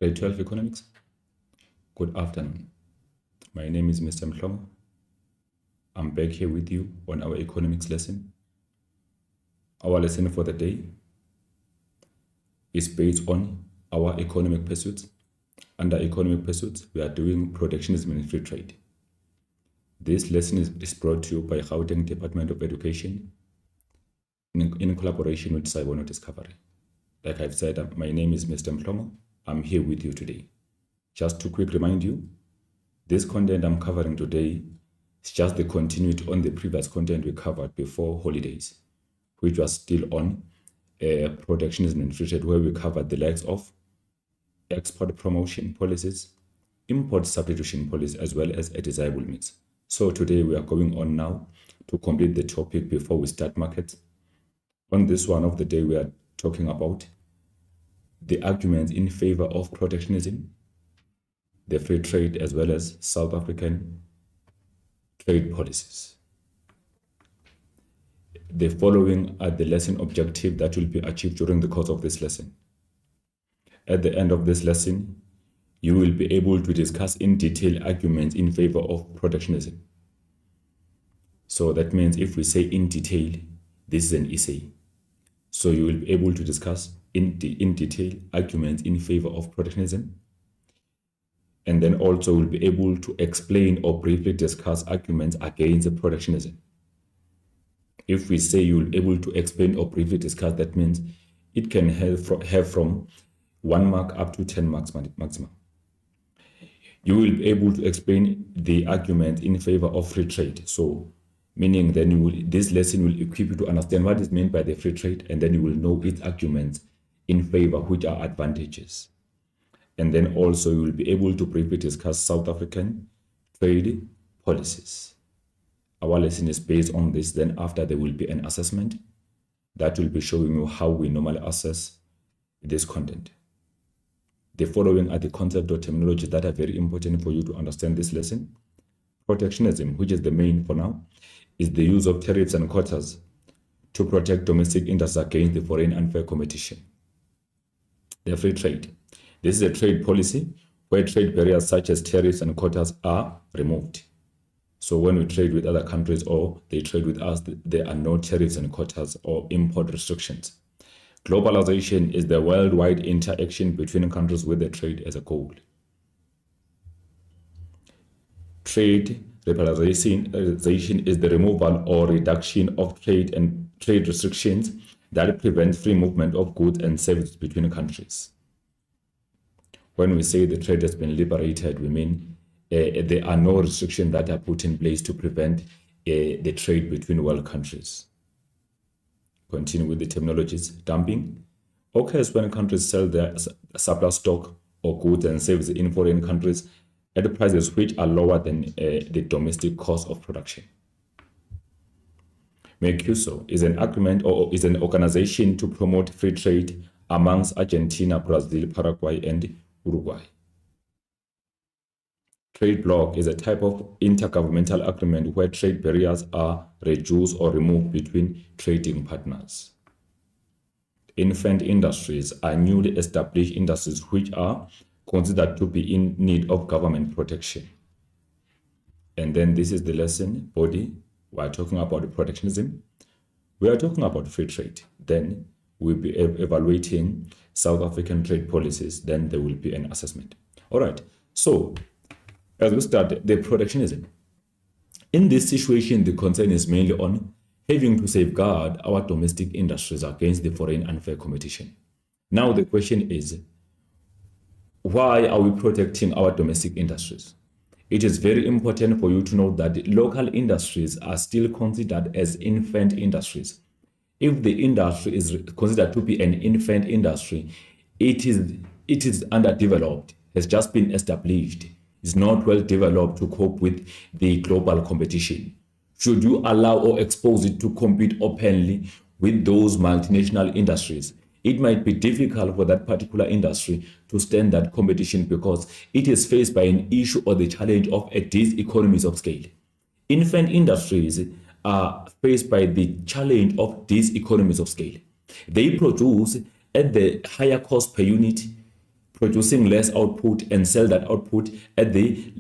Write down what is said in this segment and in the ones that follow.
Grade 12 Economics. Good afternoon. My name is Mr. Mhlongo. I'm back here with you on our economics lesson. Our lesson for the day is based on our economic pursuits. Under economic pursuits, we are doing protectionism and free trade. This lesson is brought to you by Gauteng Department of Education in collaboration with Cyber Discovery. Like I've said, my name is Mr. Mhlongo. I'm here with you today. Just to quick remind you, this content I'm covering today is just the continuity on the previous content we covered before holidays, which was still on protectionism and free trade, where we covered the likes of export promotion policies, import substitution policies, as well as a desirable mix. So today we are going on now to complete the topic before we start markets. On this one of the day, we are talking about the arguments in favor of protectionism, the free trade, as well as South African trade policies. The following are the lesson objectives that will be achieved during the course of this lesson. At the end of this lesson, you will be able to discuss in detail arguments in favor of protectionism. So that means if we say in detail, this is an essay. So you will be able to discuss in detail arguments in favor of protectionism, and then also will be able to explain or briefly discuss arguments against protectionism. If we say you will be able to explain or briefly discuss, that means it can have from 1 mark up to 10 marks maximum. You will be able to explain the argument in favor of free trade. So meaning then this lesson will equip you to understand what is meant by the free trade, and then you will know its arguments in favor, which are advantages. And then also you will be able to briefly discuss South African trade policies. Our lesson is based on this. Then after, there will be an assessment that will be showing you how we normally assess this content. The following are the concepts or terminologies that are very important for you to understand this lesson. Protectionism, which is the main for now, is the use of tariffs and quotas to protect domestic industries against the foreign unfair competition. The free trade. This is a trade policy where trade barriers such as tariffs and quotas are removed. So when we trade with other countries or they trade with us, there are no tariffs and quotas or import restrictions. Globalization is the worldwide interaction between countries with the trade as a goal. Trade liberalization is the removal or reduction of trade and trade restrictions that prevent free movement of goods and services between countries. When we say the trade has been liberated, we mean there are no restrictions that are put in place to prevent the trade between world countries. Continue with the terminologies. Dumping occurs when countries sell their surplus stock or goods and services in foreign countries at prices which are lower than the domestic cost of production. Mercosur is an agreement or is an organization to promote free trade amongst Argentina, Brazil, Paraguay, and Uruguay. Trade bloc is a type of intergovernmental agreement where trade barriers are reduced or removed between trading partners. Infant industries are newly established industries which are considered to be in need of government protection. And then this is the lesson body. We are talking about protectionism. We are talking about free trade. Then we'll be evaluating South African trade policies. Then there will be an assessment. All right. So as we start, the protectionism. In this situation, the concern is mainly on having to safeguard our domestic industries against the foreign unfair competition. Now the question is, why are we protecting our domestic industries? It is very important for you to know that local industries are still considered as infant industries. If the industry is considered to be an infant industry, it is underdeveloped, has just been established, is not well developed to cope with the global competition. Should you allow or expose it to compete openly with those multinational industries, it might be difficult for that particular industry to stand that competition because it is faced by an issue or the challenge of these economies of scale. Infant industries are faced by the challenge of these economies of scale. They produce at the higher cost per unit producing less output and sell that output at the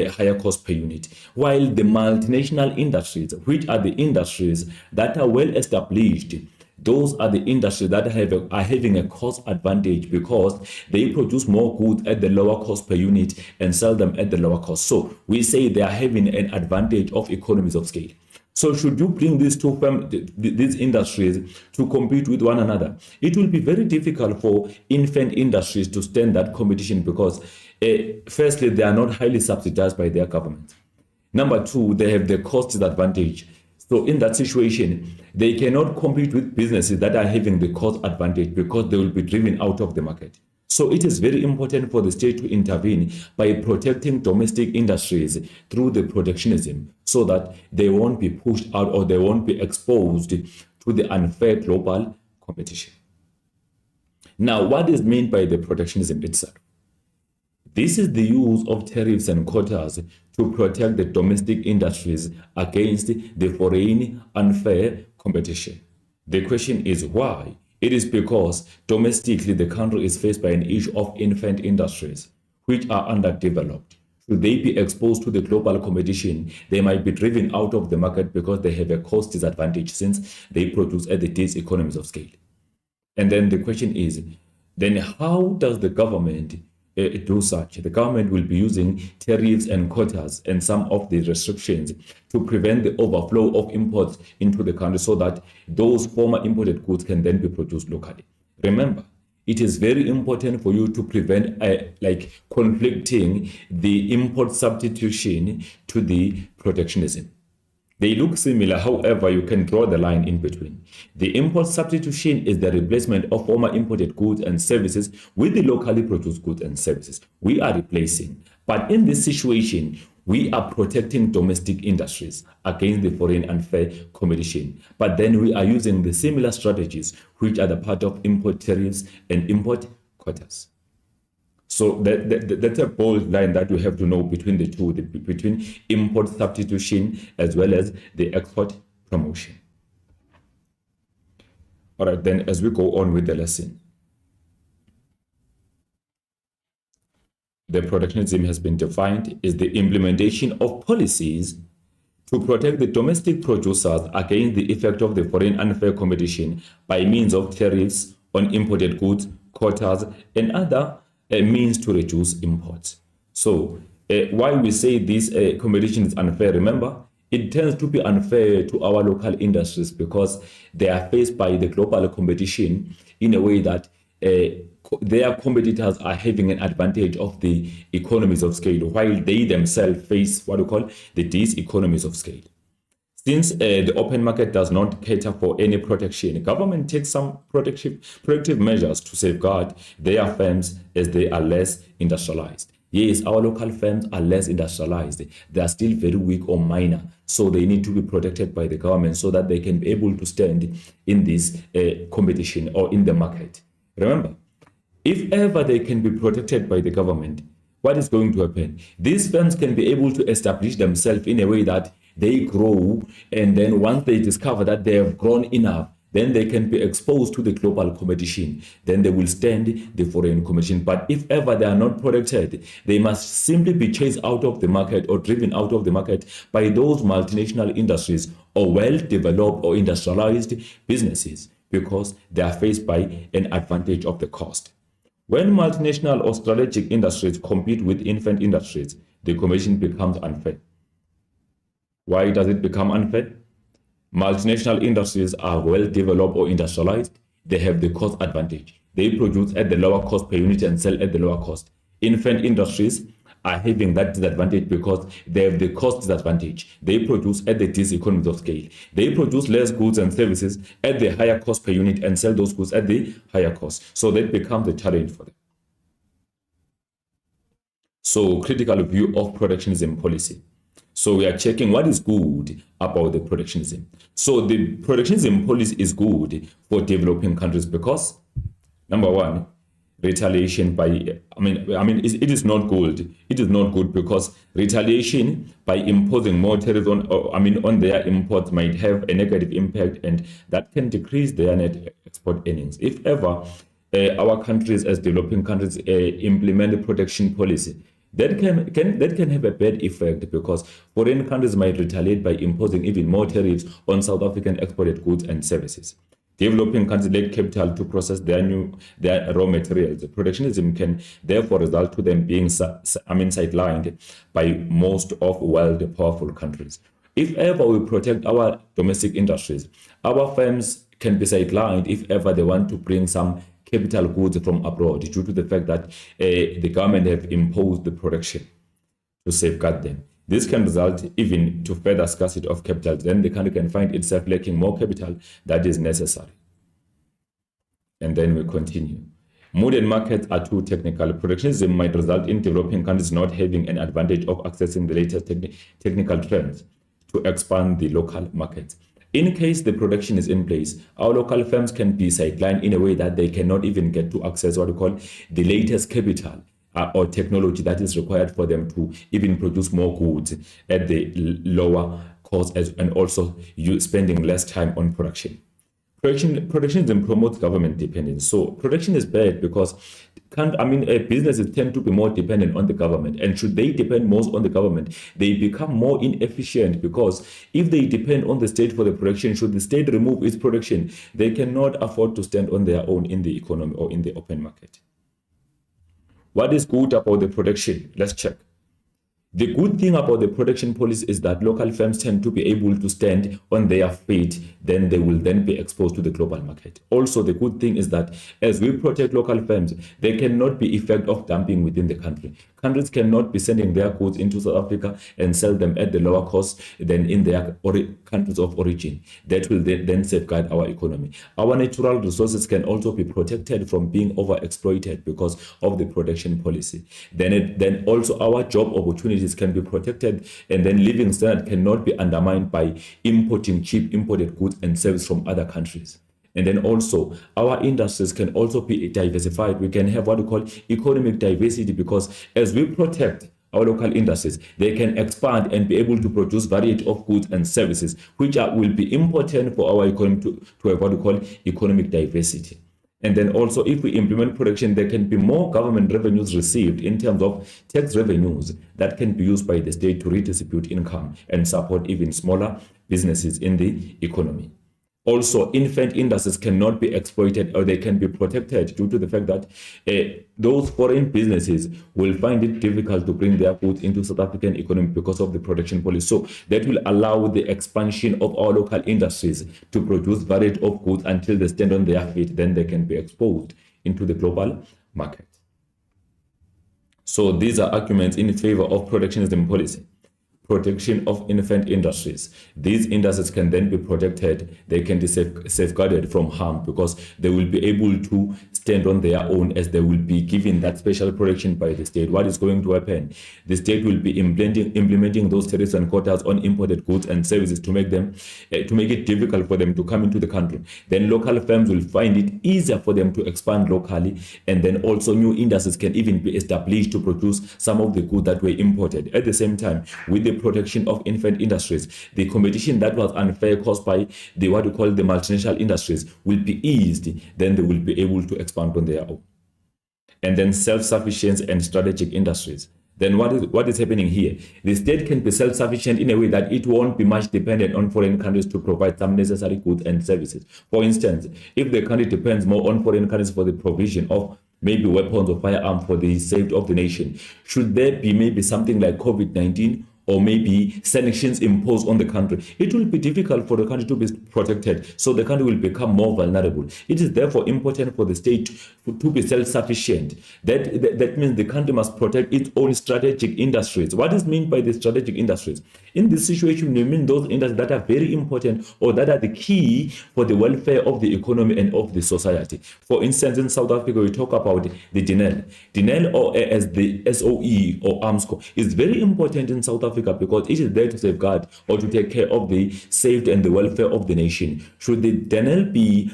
higher cost per unit. While the multinational industries, which are the industries that are well established, those are the industries that are having a cost advantage because they produce more goods at the lower cost per unit and sell them at the lower cost. So we say they are having an advantage of economies of scale. So should you bring these these industries to compete with one another, it will be very difficult for infant industries to stand that competition because firstly, they are not highly subsidized by their government. Number two, they have the cost disadvantage. So in that situation, they cannot compete with businesses that are having the cost advantage because they will be driven out of the market. So it is very important for the state to intervene by protecting domestic industries through the protectionism so that they won't be pushed out or they won't be exposed to the unfair global competition. Now, what is meant by the protectionism itself? This is the use of tariffs and quotas to protect the domestic industries against the foreign unfair competition. The question is why? It is because domestically the country is faced by an issue of infant industries, which are underdeveloped. Should they be exposed to the global competition, they might be driven out of the market because they have a cost disadvantage since they produce at the diseconomies of scale. And then the question is, then how does the government do such? The government will be using tariffs and quotas and some of the restrictions to prevent the overflow of imports into the country so that those former imported goods can then be produced locally. Remember, it is very important for you to prevent conflicting the import substitution to the protectionism. They look similar, however, you can draw the line in between. The import substitution is the replacement of former imported goods and services with the locally produced goods and services. We are replacing. But in this situation, we are protecting domestic industries against the foreign unfair competition. But then we are using the similar strategies, which are the part of import tariffs and import quotas. So that's a bold line that you have to know between the two, between import substitution as well as the export promotion. All right, then as we go on with the lesson, the protectionism has been defined as the implementation of policies to protect the domestic producers against the effect of the foreign unfair competition by means of tariffs on imported goods, quotas, and other means to reduce imports. So why we say this competition is unfair, remember, it tends to be unfair to our local industries because they are faced by the global competition in a way that their competitors are having an advantage of the economies of scale while they themselves face what we call the diseconomies of scale. Since the open market does not cater for any protection, the government takes some protective measures to safeguard their firms as they are less industrialized. Yes, our local firms are less industrialized. They are still very weak or minor, so they need to be protected by the government so that they can be able to stand in this competition or in the market. Remember, if ever they can be protected by the government, what is going to happen? These firms can be able to establish themselves in a way that they grow, and then once they discover that they have grown enough, then they can be exposed to the global competition. Then they will stand the foreign competition. But if ever they are not protected, they must simply be chased out of the market or driven out of the market by those multinational industries or well-developed or industrialized businesses because they are faced by an advantage of the cost. When multinational or strategic industries compete with infant industries, the competition becomes unfair. Why does it become unfair? Multinational industries are well developed or industrialized. They have the cost advantage. They produce at the lower cost per unit and sell at the lower cost. Infant industries are having that disadvantage because they have the cost disadvantage. They produce at the diseconomies of scale. They produce less goods and services at the higher cost per unit and sell those goods at the higher cost. So that becomes a challenge for them. So critical view of protectionism policy. So we are checking what is good about the protectionism. So the protectionism policy is good for developing countries because, number one, retaliation by, it is not good. It is not good because retaliation by imposing more tariffs on their imports might have a negative impact, and that can decrease their net export earnings. If ever our countries as developing countries implement a protection policy, that can have a bad effect, because foreign countries might retaliate by imposing even more tariffs on South African exported goods and services. Developing countries lack capital to process their raw materials. Protectionism can therefore result to them being sidelined by most of world powerful countries. If ever we protect our domestic industries, our firms can be sidelined if ever they want to bring some capital goods from abroad, due to the fact that the government have imposed the protection to safeguard them. This can result even to further scarcity of capital. Then the country can find itself lacking more capital that is necessary. And then we continue. Modern markets are too technical. Protectionism might result in developing countries not having an advantage of accessing the latest technical trends to expand the local markets. In case the protection is in place, our local firms can be sidelined in a way that they cannot even get to access what we call the latest capital or technology that is required for them to even produce more goods at the lower cost, and also you spending less time on production. Protectionism promotes government dependence. So protection is bad because businesses tend to be more dependent on the government, and should they depend most on the government, they become more inefficient, because if they depend on the state for the protection, should the state remove its protection, they cannot afford to stand on their own in the economy or in the open market. What is good about the protection? Let's check. The good thing about the protection policy is that local firms tend to be able to stand on their feet, then they will then be exposed to the global market. Also, the good thing is that as we protect local firms, there cannot be effect of dumping within the country. Countries cannot be sending their goods into South Africa and sell them at the lower cost than in their countries of origin. That will then safeguard our economy. Our natural resources can also be protected from being overexploited because of the protection policy. Then also our job opportunities can be protected, and then living standard cannot be undermined by importing cheap imported goods and services from other countries. And then also our industries can also be diversified. We can have what we call economic diversity, because as we protect our local industries, they can expand and be able to produce variety of goods and services, which will be important for our economy to have what we call economic diversity. And then also, if we implement protection, there can be more government revenues received in terms of tax revenues that can be used by the state to redistribute income and support even smaller businesses in the economy. Also, infant industries cannot be exploited, or they can be protected due to the fact that those foreign businesses will find it difficult to bring their goods into South African economy because of the protection policy. So that will allow the expansion of our local industries to produce variety of goods until they stand on their feet. Then they can be exposed into the global market. So these are arguments in favor of protectionism policy. Protection of infant industries. These industries can then be protected. They can be safeguarded from harm, because they will be able to stand on their own, as they will be given that special protection by the state. What is going to happen? The state will be implementing those tariffs and quotas on imported goods and services to make it difficult for them to come into the country. Then local firms will find it easier for them to expand locally, and then also new industries can even be established to produce some of the goods that were imported. At the same time, with the protection of infant industries, the competition that was unfair caused by what we call the multinational industries will be eased. Then they will be able to expand on their own. And then self-sufficiency and strategic industries. Then what is happening here? The state can be self-sufficient in a way that it won't be much dependent on foreign countries to provide some necessary goods and services. For instance, if the country depends more on foreign countries for the provision of maybe weapons or firearms for the safety of the nation, should there be maybe something like COVID-19 or maybe sanctions imposed on the country, it will be difficult for the country to be protected. So the country will become more vulnerable. It is therefore important for the state to be self-sufficient. That means the country must protect its own strategic industries. What is meant by the strategic industries? In this situation, we mean those industries that are very important, or that are the key for the welfare of the economy and of the society. For instance, in South Africa, we talk about the DINEL. DINEL, or as the SOE or ARMSCO, is very important in South Africa, because it is there to safeguard or to take care of the safety and the welfare of the nation. Should the DINEL be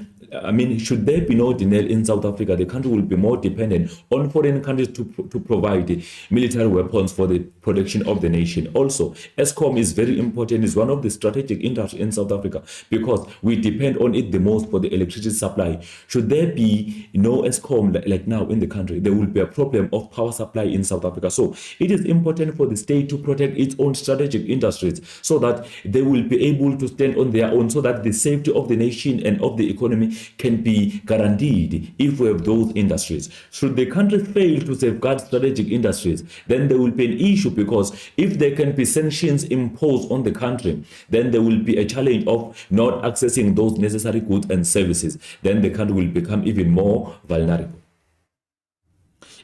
should there be no denial in South Africa, the country will be more dependent on foreign countries to provide military weapons for the protection of the nation. Also, ESCOM is very important. It's one of the strategic industries in South Africa because we depend on it the most for the electricity supply. Should there be no ESCOM like now in the country, there will be a problem of power supply in South Africa. So it is important for the state to protect its own strategic industries so that they will be able to stand on their own, so that the safety of the nation and of the economy can be guaranteed if we have those industries. Should the country fail to safeguard strategic industries, then there will be an issue, because if there can be sanctions imposed on the country, then there will be a challenge of not accessing those necessary goods and services. Then the country will become even more vulnerable.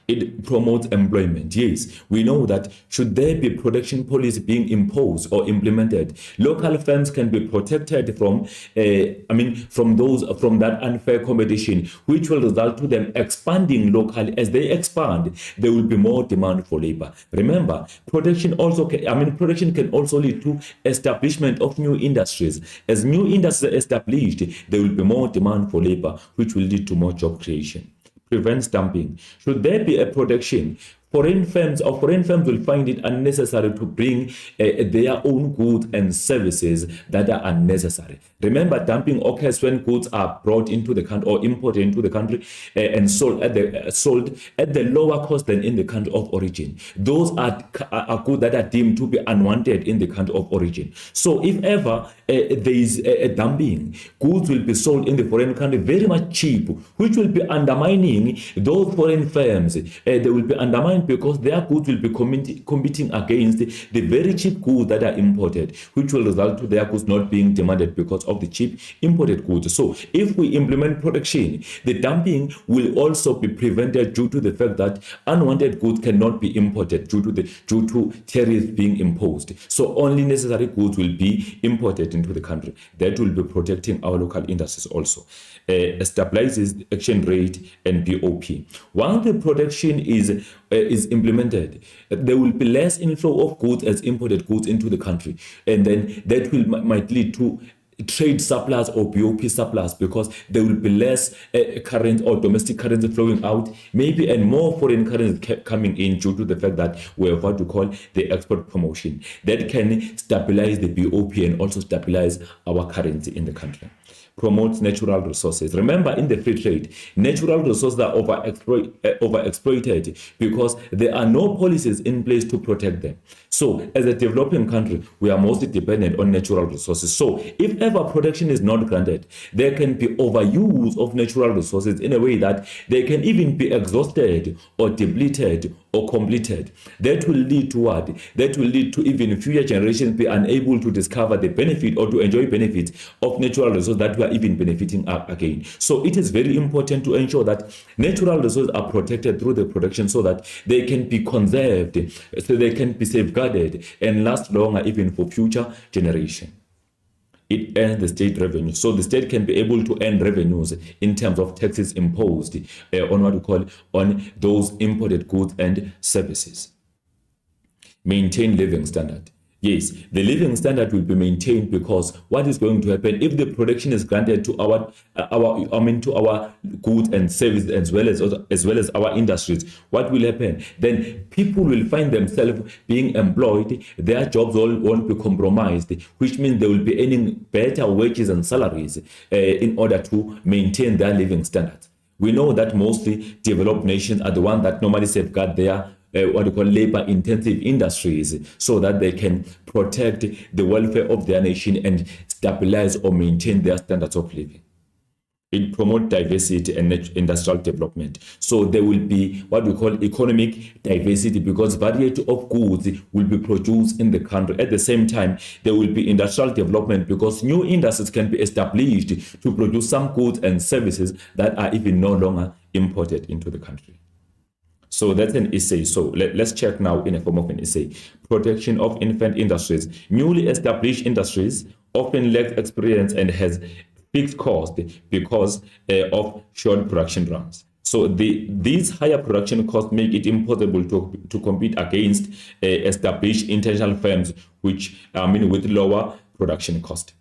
It promotes employment. Yes, we know that should there be protection policy being imposed or implemented, local firms can be protected from that unfair competition, which will result to them expanding locally. As they expand, there will be more demand for labor. Remember, protection can also lead to establishment of new industries. As new industries are established, there will be more demand for labor, which will lead to more job creation. Prevents dumping. Should there be a protection, foreign firms will find it unnecessary to bring their own goods and services that are unnecessary. Remember, dumping occurs when goods are brought into the country or imported into the country and sold at the lower cost than in the country of origin. Those are goods that are deemed to be unwanted in the country of origin. So if ever there is a dumping, goods will be sold in the foreign country very much cheap, which will be undermining those foreign firms. They will be undermined because their goods will be competing against the very cheap goods that are imported, which will result to their goods not being demanded because of the cheap imported goods. So if we implement protection, the dumping will also be prevented due to the fact that unwanted goods cannot be imported due to tariffs being imposed. So only necessary goods will be imported into the country. That will be protecting our local industries also. Stabilizes the exchange rate and BOP. Once the protection is implemented, there will be less inflow of goods as imported goods into the country, and then that might lead to trade surplus or BOP surplus, because there will be less current or domestic currency flowing out, maybe, and more foreign currency coming in due to the fact that we have what we call the export promotion. That can stabilize the BOP and also stabilize our currency in the country. Promotes natural resources. Remember, in the free trade, natural resources are overexploited because there are no policies in place to protect them. So as a developing country, we are mostly dependent on natural resources. So if ever protection is not granted, there can be overuse of natural resources in a way that they can even be exhausted or depleted or completed. That will lead to what? That will lead to even future generations be unable to discover the benefit or to enjoy benefits of natural resources that we are even benefiting again. So it is very important to ensure that natural resources are protected through the protection so that they can be conserved, so they can be safeguarded and last longer even for future generations. It earns the state revenue. So the state can be able to earn revenues in terms of taxes imposed on what we call on those imported goods and services. Maintain living standard. Yes, the living standard will be maintained, because what is going to happen if the protection is granted to our goods and services as well as our industries? What will happen? Then people will find themselves being employed. Their jobs won't be compromised, which means they will be earning better wages and salaries in order to maintain their living standards. We know that mostly developed nations are the ones that normally safeguard their what we call labor-intensive industries, so that they can protect the welfare of their nation and stabilize or maintain their standards of living. It promotes diversity and industrial development. So there will be what we call economic diversity, because variety of goods will be produced in the country. At the same time, there will be industrial development, because new industries can be established to produce some goods and services that are even no longer imported into the country. So that's an essay. So let's check now in a form of an essay. Protection of infant industries. Newly established industries often lack experience and has fixed cost because of short production runs. So these higher production costs make it impossible to compete against established international firms, which with lower production cost.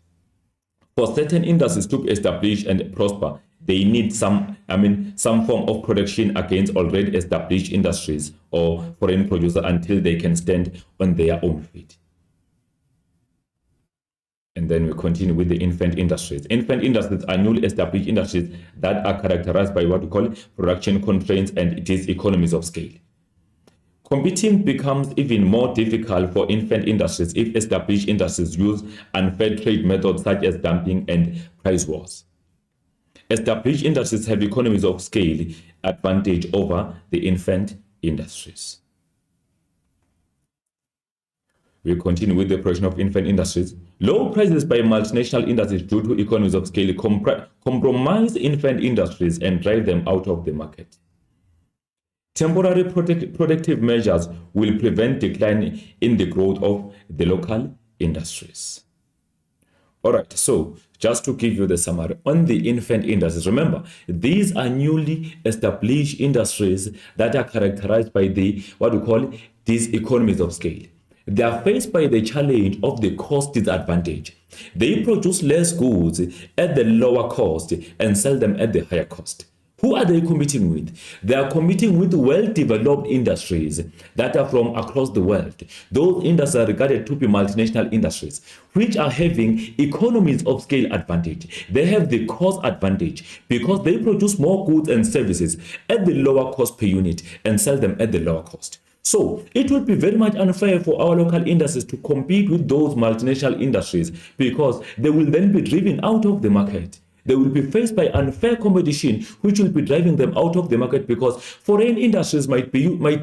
For certain industries to establish and prosper, they need some form of protection against already established industries or foreign producers until they can stand on their own feet. And then we continue with the infant industries. Infant industries are newly established industries that are characterized by what we call production constraints and it is economies of scale. Competing becomes even more difficult for infant industries if established industries use unfair trade methods such as dumping and price wars. Established industries have economies of scale advantage over the infant industries. We continue with the operation of infant industries. Low prices by multinational industries due to economies of scale compromise infant industries and drive them out of the market. Temporary protective measures will prevent decline in the growth of the local industries. All right, so just to give you the summary on the infant industries, remember, these are newly established industries that are characterized by what we call these economies of scale. They are faced by the challenge of the cost disadvantage. They produce less goods at the lower cost and sell them at the higher cost. Who are they competing with? They are competing with well-developed industries that are from across the world. Those industries are regarded to be multinational industries, which are having economies of scale advantage. They have the cost advantage because they produce more goods and services at the lower cost per unit and sell them at the lower cost. So it would be very much unfair for our local industries to compete with those multinational industries because they will then be driven out of the market. They will be faced by unfair competition, which will be driving them out of the market because foreign industries might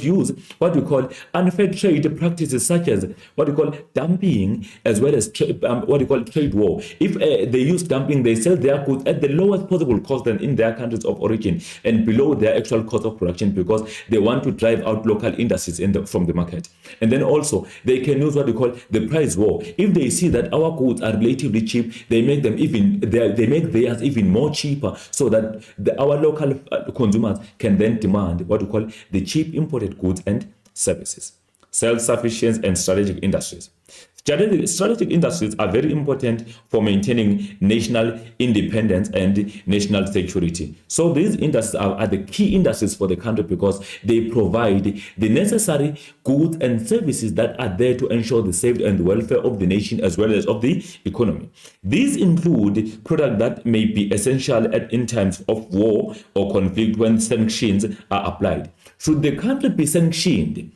use what we call unfair trade practices, such as what we call dumping, as well as what we call trade war. If they use dumping, they sell their goods at the lowest possible cost than in their countries of origin and below their actual cost of production because they want to drive out local industries from the market. And then also they can use what we call the price war. If they see that our goods are relatively cheap, they make them theirs even more cheaper so that our local consumers can then demand what we call the cheap imported goods and services. Self-sufficiency and strategic industries. Strategic industries are very important for maintaining national independence and national security. So these industries are the key industries for the country because they provide the necessary goods and services that are there to ensure the safety and the welfare of the nation as well as of the economy. These include products that may be essential in times of war or conflict when sanctions are applied. Should the country be sanctioned,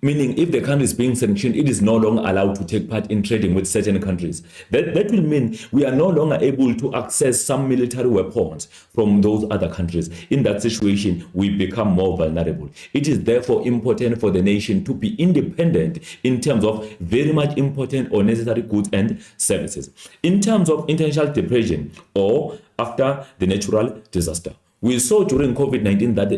meaning if the country is being sanctioned, it is no longer allowed to take part in trading with certain countries. That will mean we are no longer able to access some military weapons from those other countries. In that situation, we become more vulnerable. It is therefore important for the nation to be independent in terms of very much important or necessary goods and services. In terms of international depression or after the natural disaster, we saw during COVID-19 that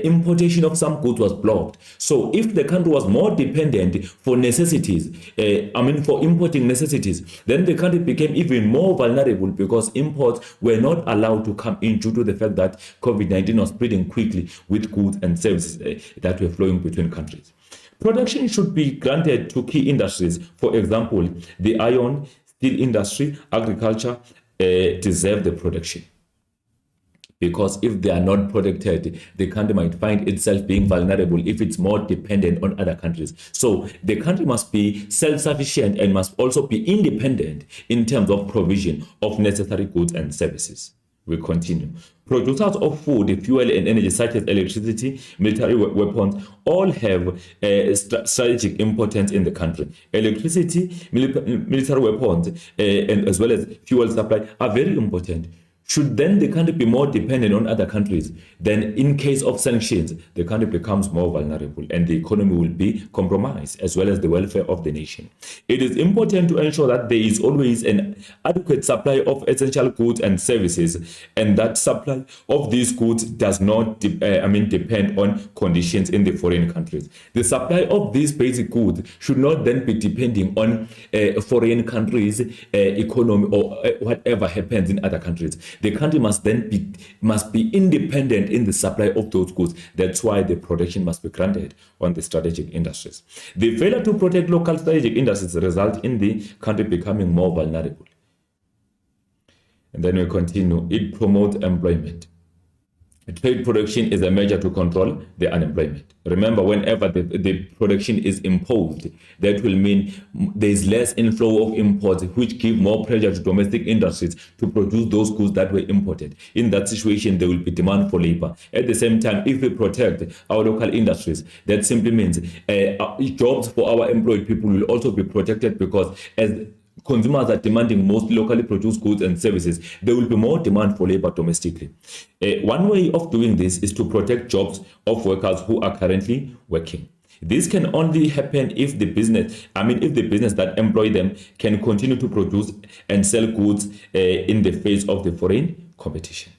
importation of some goods was blocked. So if the country was more dependent for necessities, for importing necessities, then the country became even more vulnerable because imports were not allowed to come in due to the fact that COVID-19 was spreading quickly with goods and services that were flowing between countries. Protection should be granted to key industries. For example, the iron, steel industry, agriculture deserve the protection. Because if they are not protected, the country might find itself being vulnerable if it's more dependent on other countries. So the country must be self-sufficient and must also be independent in terms of provision of necessary goods and services. We continue. Producers of food, fuel, and energy, such as electricity, military weapons, all have strategic importance in the country. Electricity, military weapons, and as well as fuel supply are very important. Should then the country be more dependent on other countries, then in case of sanctions, the country becomes more vulnerable and the economy will be compromised as well as the welfare of the nation. It is important to ensure that there is always an adequate supply of essential goods and services, and that supply of these goods does not depend on conditions in the foreign countries. The supply of these basic goods should not then be depending on foreign countries' economy or whatever happens in other countries. The country must then be independent in the supply of those goods. That's why the protection must be granted on the strategic industries. The failure to protect local strategic industries result in the country becoming more vulnerable. And then we continue. It promotes employment. Trade production is a measure to control the unemployment. Remember, whenever the production is imposed, that will mean there is less inflow of imports, which give more pressure to domestic industries to produce those goods that were imported. In that situation, there will be demand for labor. At the same time, if we protect our local industries, that simply means jobs for our employed people will also be protected, because as consumers are demanding most locally produced goods and services, there will be more demand for labor domestically. One way of doing this is to protect jobs of workers who are currently working. This can only happen if the business that employ them can continue to produce and sell goods in the face of the foreign competition.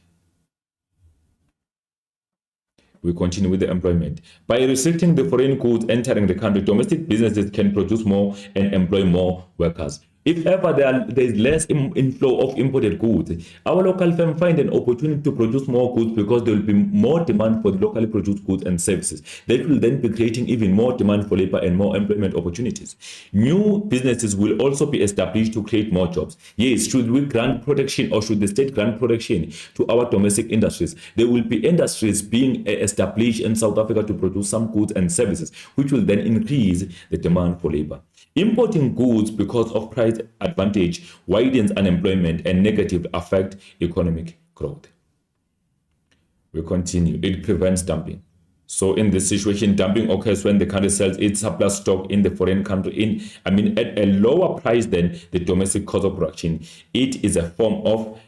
We continue with the employment. By restricting the foreign goods entering the country, domestic businesses can produce more and employ more workers. If ever there is less inflow of imported goods, our local firms find an opportunity to produce more goods, because there will be more demand for the locally produced goods and services. That will then be creating even more demand for labor and more employment opportunities. New businesses will also be established to create more jobs. Yes, should we grant protection, or should the state grant protection to our domestic industries? There will be industries being established in South Africa to produce some goods and services, which will then increase the demand for labor. Importing goods because of price advantage widens unemployment and negatively affects economic growth. We continue. It prevents dumping. So in this situation, dumping occurs when the country sells its surplus stock in the foreign country at a lower price than the domestic cost of production. It is a form of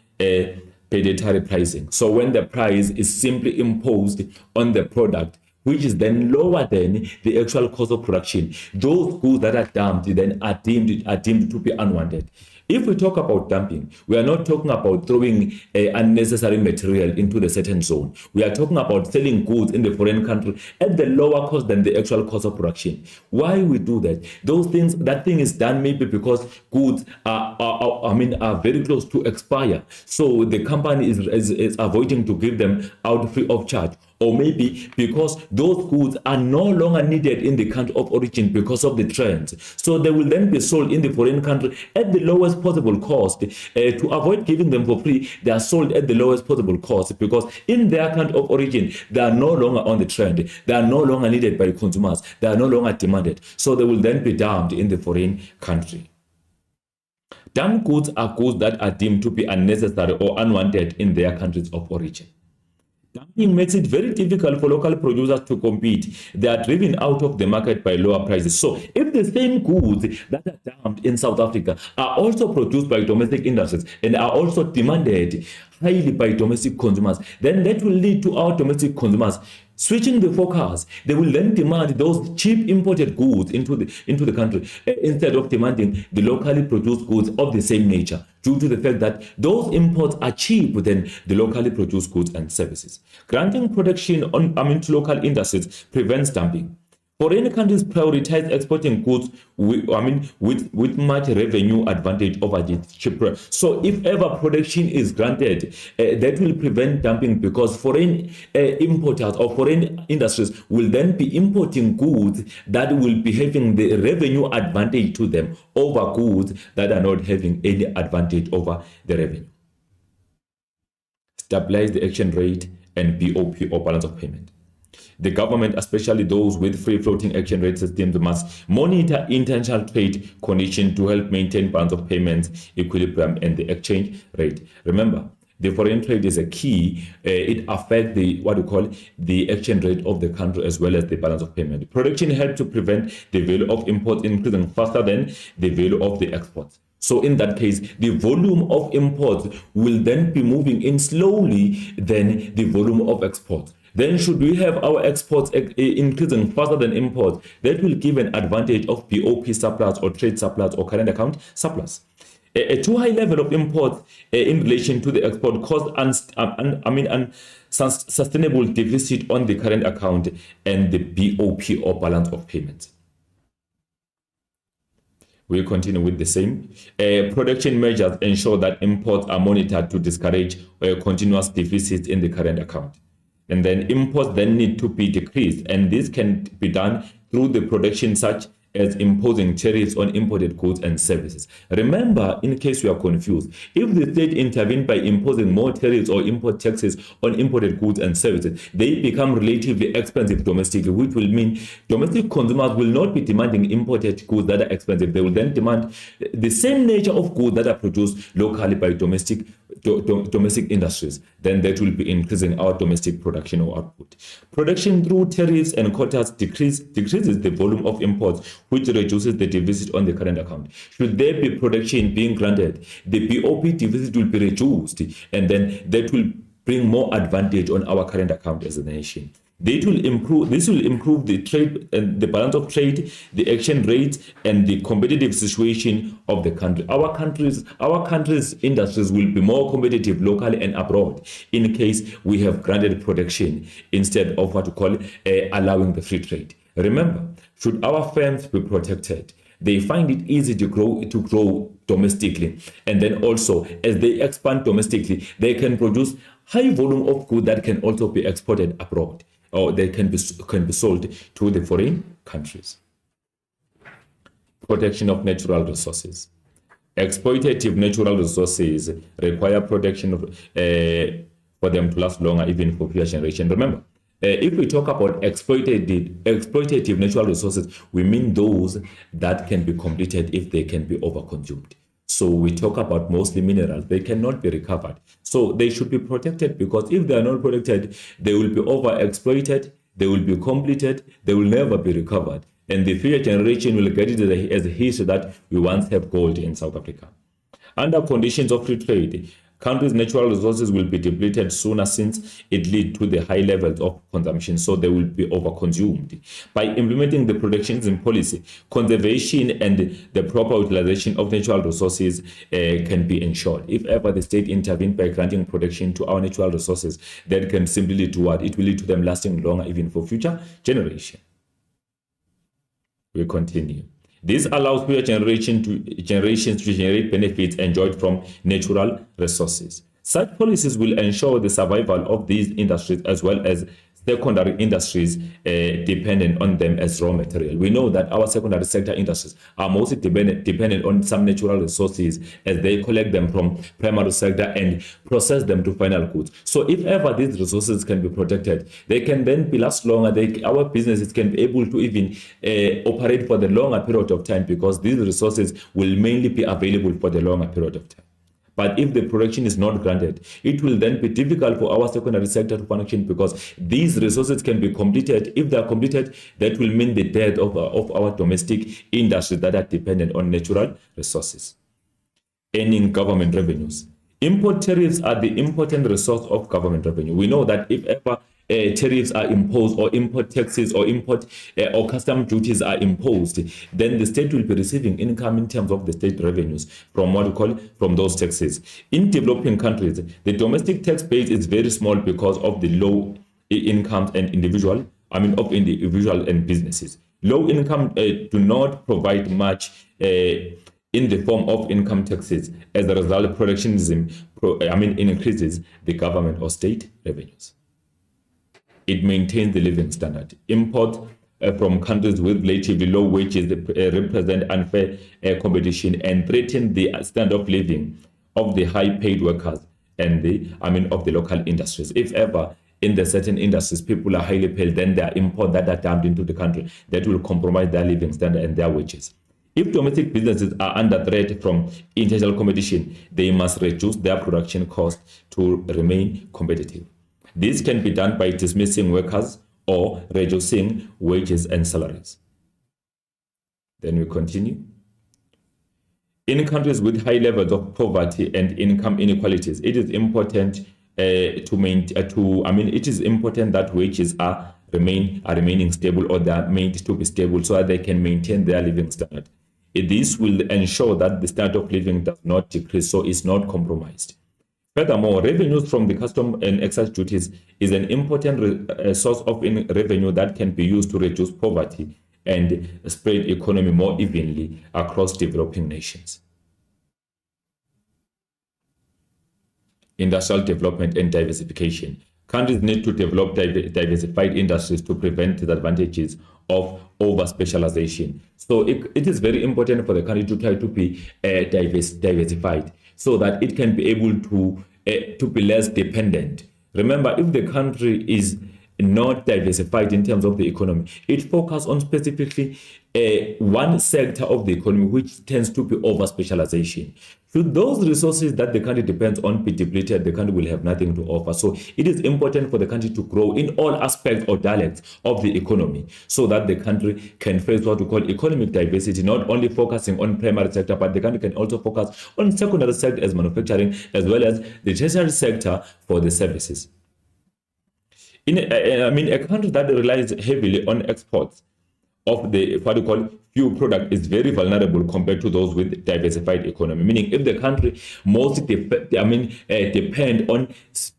predatory pricing. So when the price is simply imposed on the product, which is then lower than the actual cost of production, those goods that are dumped then are deemed to be unwanted. If we talk about dumping, we are not talking about throwing unnecessary material into the certain zone. We are talking about selling goods in the foreign country at the lower cost than the actual cost of production. Why we do that? That thing is done maybe because goods are very close to expire. So the company is avoiding to give them out free of charge. Or maybe because those goods are no longer needed in the country of origin because of the trends. So they will then be sold in the foreign country at the lowest possible cost. To avoid giving them for free, they are sold at the lowest possible cost, because in their country of origin, they are no longer on the trend. They are no longer needed by consumers. They are no longer demanded. So they will then be dumped in the foreign country. Dumped goods are goods that are deemed to be unnecessary or unwanted in their countries of origin. Dumping makes it very difficult for local producers to compete. They are driven out of the market by lower prices. So if the same goods that are dumped in South Africa are also produced by domestic industries and are also demanded highly by domestic consumers, then that will lead to our domestic consumers switching the focus. They will then demand those cheap imported goods into the country instead of demanding the locally produced goods of the same nature, due to the fact that those imports are cheaper than the locally produced goods and services. Granting protection to local industries prevents dumping. Foreign countries prioritize exporting goods with much revenue advantage over the cheaper. So if ever production is granted, that will prevent dumping, because foreign importers or foreign industries will then be importing goods that will be having the revenue advantage to them over goods that are not having any advantage over the revenue. Stabilize the exchange rate and BOP, or balance of payment. The government, especially those with free-floating exchange rate systems, must monitor international trade conditions to help maintain balance of payments, equilibrium, and the exchange rate. Remember, the foreign trade is a key. It affects the exchange rate of the country as well as the balance of payment. Production helps to prevent the value of imports increasing faster than the value of the exports. So in that case, the volume of imports will then be moving in slowly than the volume of exports. Then should we have our exports increasing faster than imports, that will give an advantage of BOP surplus or trade surplus or current account surplus. A too high level of imports in relation to the export cause unsustainable deficit on the current account and the BOP, or balance of payments. We'll continue with the same. Production measures ensure that imports are monitored to discourage continuous deficits in the current account. And then imports then need to be decreased, and this can be done through the production such as imposing tariffs on imported goods and services. Remember, in case you are confused, if the state intervened by imposing more tariffs or import taxes on imported goods and services, they become relatively expensive domestically, which will mean domestic consumers will not be demanding imported goods that are expensive. They will then demand the same nature of goods that are produced locally by domestic industries. Then that will be increasing our domestic production or output. Production through tariffs and quotas decreases the volume of imports, which reduces the deficit on the current account. Should there be production being granted, the BOP deficit will be reduced, and then that will bring more advantage on our current account as a nation. This will improve the trade and the balance of trade, the exchange rate, and the competitive situation of the country. Our country's industries will be more competitive locally and abroad in case we have granted protection instead of what we call allowing the free trade. Remember, should our firms be protected, they find it easy to grow domestically, and then also as they expand domestically, they can produce high volume of goods that can also be exported abroad, or they can be sold to the foreign countries. Protection of natural resources. Exploitative natural resources require protection for them to last longer, even for future generations. Remember, if we talk about exploitative natural resources, we mean those that can be completed if they can be overconsumed. So we talk about mostly minerals. They cannot be recovered. So they should be protected, because if they are not protected, they will be overexploited, they will be completed, they will never be recovered. And the future generation will get it as a history that we once have gold in South Africa. Under conditions of free trade, countries' natural resources will be depleted sooner, since it leads to the high levels of consumption, so they will be overconsumed. By implementing the protectionism policy, conservation and the proper utilization of natural resources can be ensured. If ever the state intervened by granting protection to our natural resources, that can simply lead to what? It will lead to them lasting longer, even for future generations. We continue. This allows future generations to generate benefits enjoyed from natural resources. Such policies will ensure the survival of these industries, as well as secondary industries dependent on them as raw material. We know that our secondary sector industries are mostly dependent on some natural resources, as they collect them from primary sector and process them to final goods. So if ever these resources can be protected, they can then be last longer. Our businesses can be able to even operate for the longer period of time, because these resources will mainly be available for the longer period of time. But if the protection is not granted, it will then be difficult for our secondary sector to function, because these resources can be completed. If they are completed, that will mean the death of our domestic industries that are dependent on natural resources. Earning government revenues. Import tariffs are the important resource of government revenue. We know that if ever tariffs are imposed, or import taxes or import or custom duties are imposed, then the state will be receiving income in terms of the state revenues from what we call from those taxes. In developing countries, the domestic tax base is very small because of the low incomes and individual and businesses. Low income do not provide much in the form of income taxes. As a result, protectionism increases the government or state revenues. It maintains the living standard. Import from countries with relatively low wages represent unfair competition and threaten the standard of living of the high-paid workers and of the local industries. If ever in the certain industries people are highly paid, then there are imports that are dumped into the country that will compromise their living standard and their wages. If domestic businesses are under threat from international competition, they must reduce their production costs to remain competitive. This can be done by dismissing workers or reducing wages and salaries. Then we continue. In countries with high levels of poverty and income inequalities, it is important that wages are remaining stable, or they are made to be stable, so that they can maintain their living standard. This will ensure that the standard of living does not decrease, so it's not compromised. Furthermore, revenues from the custom and excise duties is an important source of revenue that can be used to reduce poverty and spread economy more evenly across developing nations. Industrial development and diversification. Countries need to develop diversified industries to prevent the advantages of over-specialization. So it is very important for the country to try to be diversified so that it can be able to be less dependent. Remember, if the country is not diversified in terms of the economy, it focuses on specifically one sector of the economy, which tends to be over-specialization. Should those resources that the country depends on be depleted, the country will have nothing to offer. So it is important for the country to grow in all aspects or dialects of the economy so that the country can face what we call economic diversity, not only focusing on primary sector, but the country can also focus on secondary sector as manufacturing, as well as the tertiary sector for the services. A country that relies heavily on exports of the what we call few product is very vulnerable compared to those with diversified economy. Meaning, if the country mostly depend on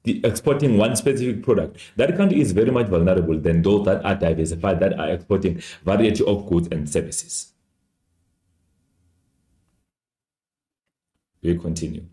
exporting one specific product, that country is very much vulnerable than those that are diversified, that are exporting variety of goods and services. We continue.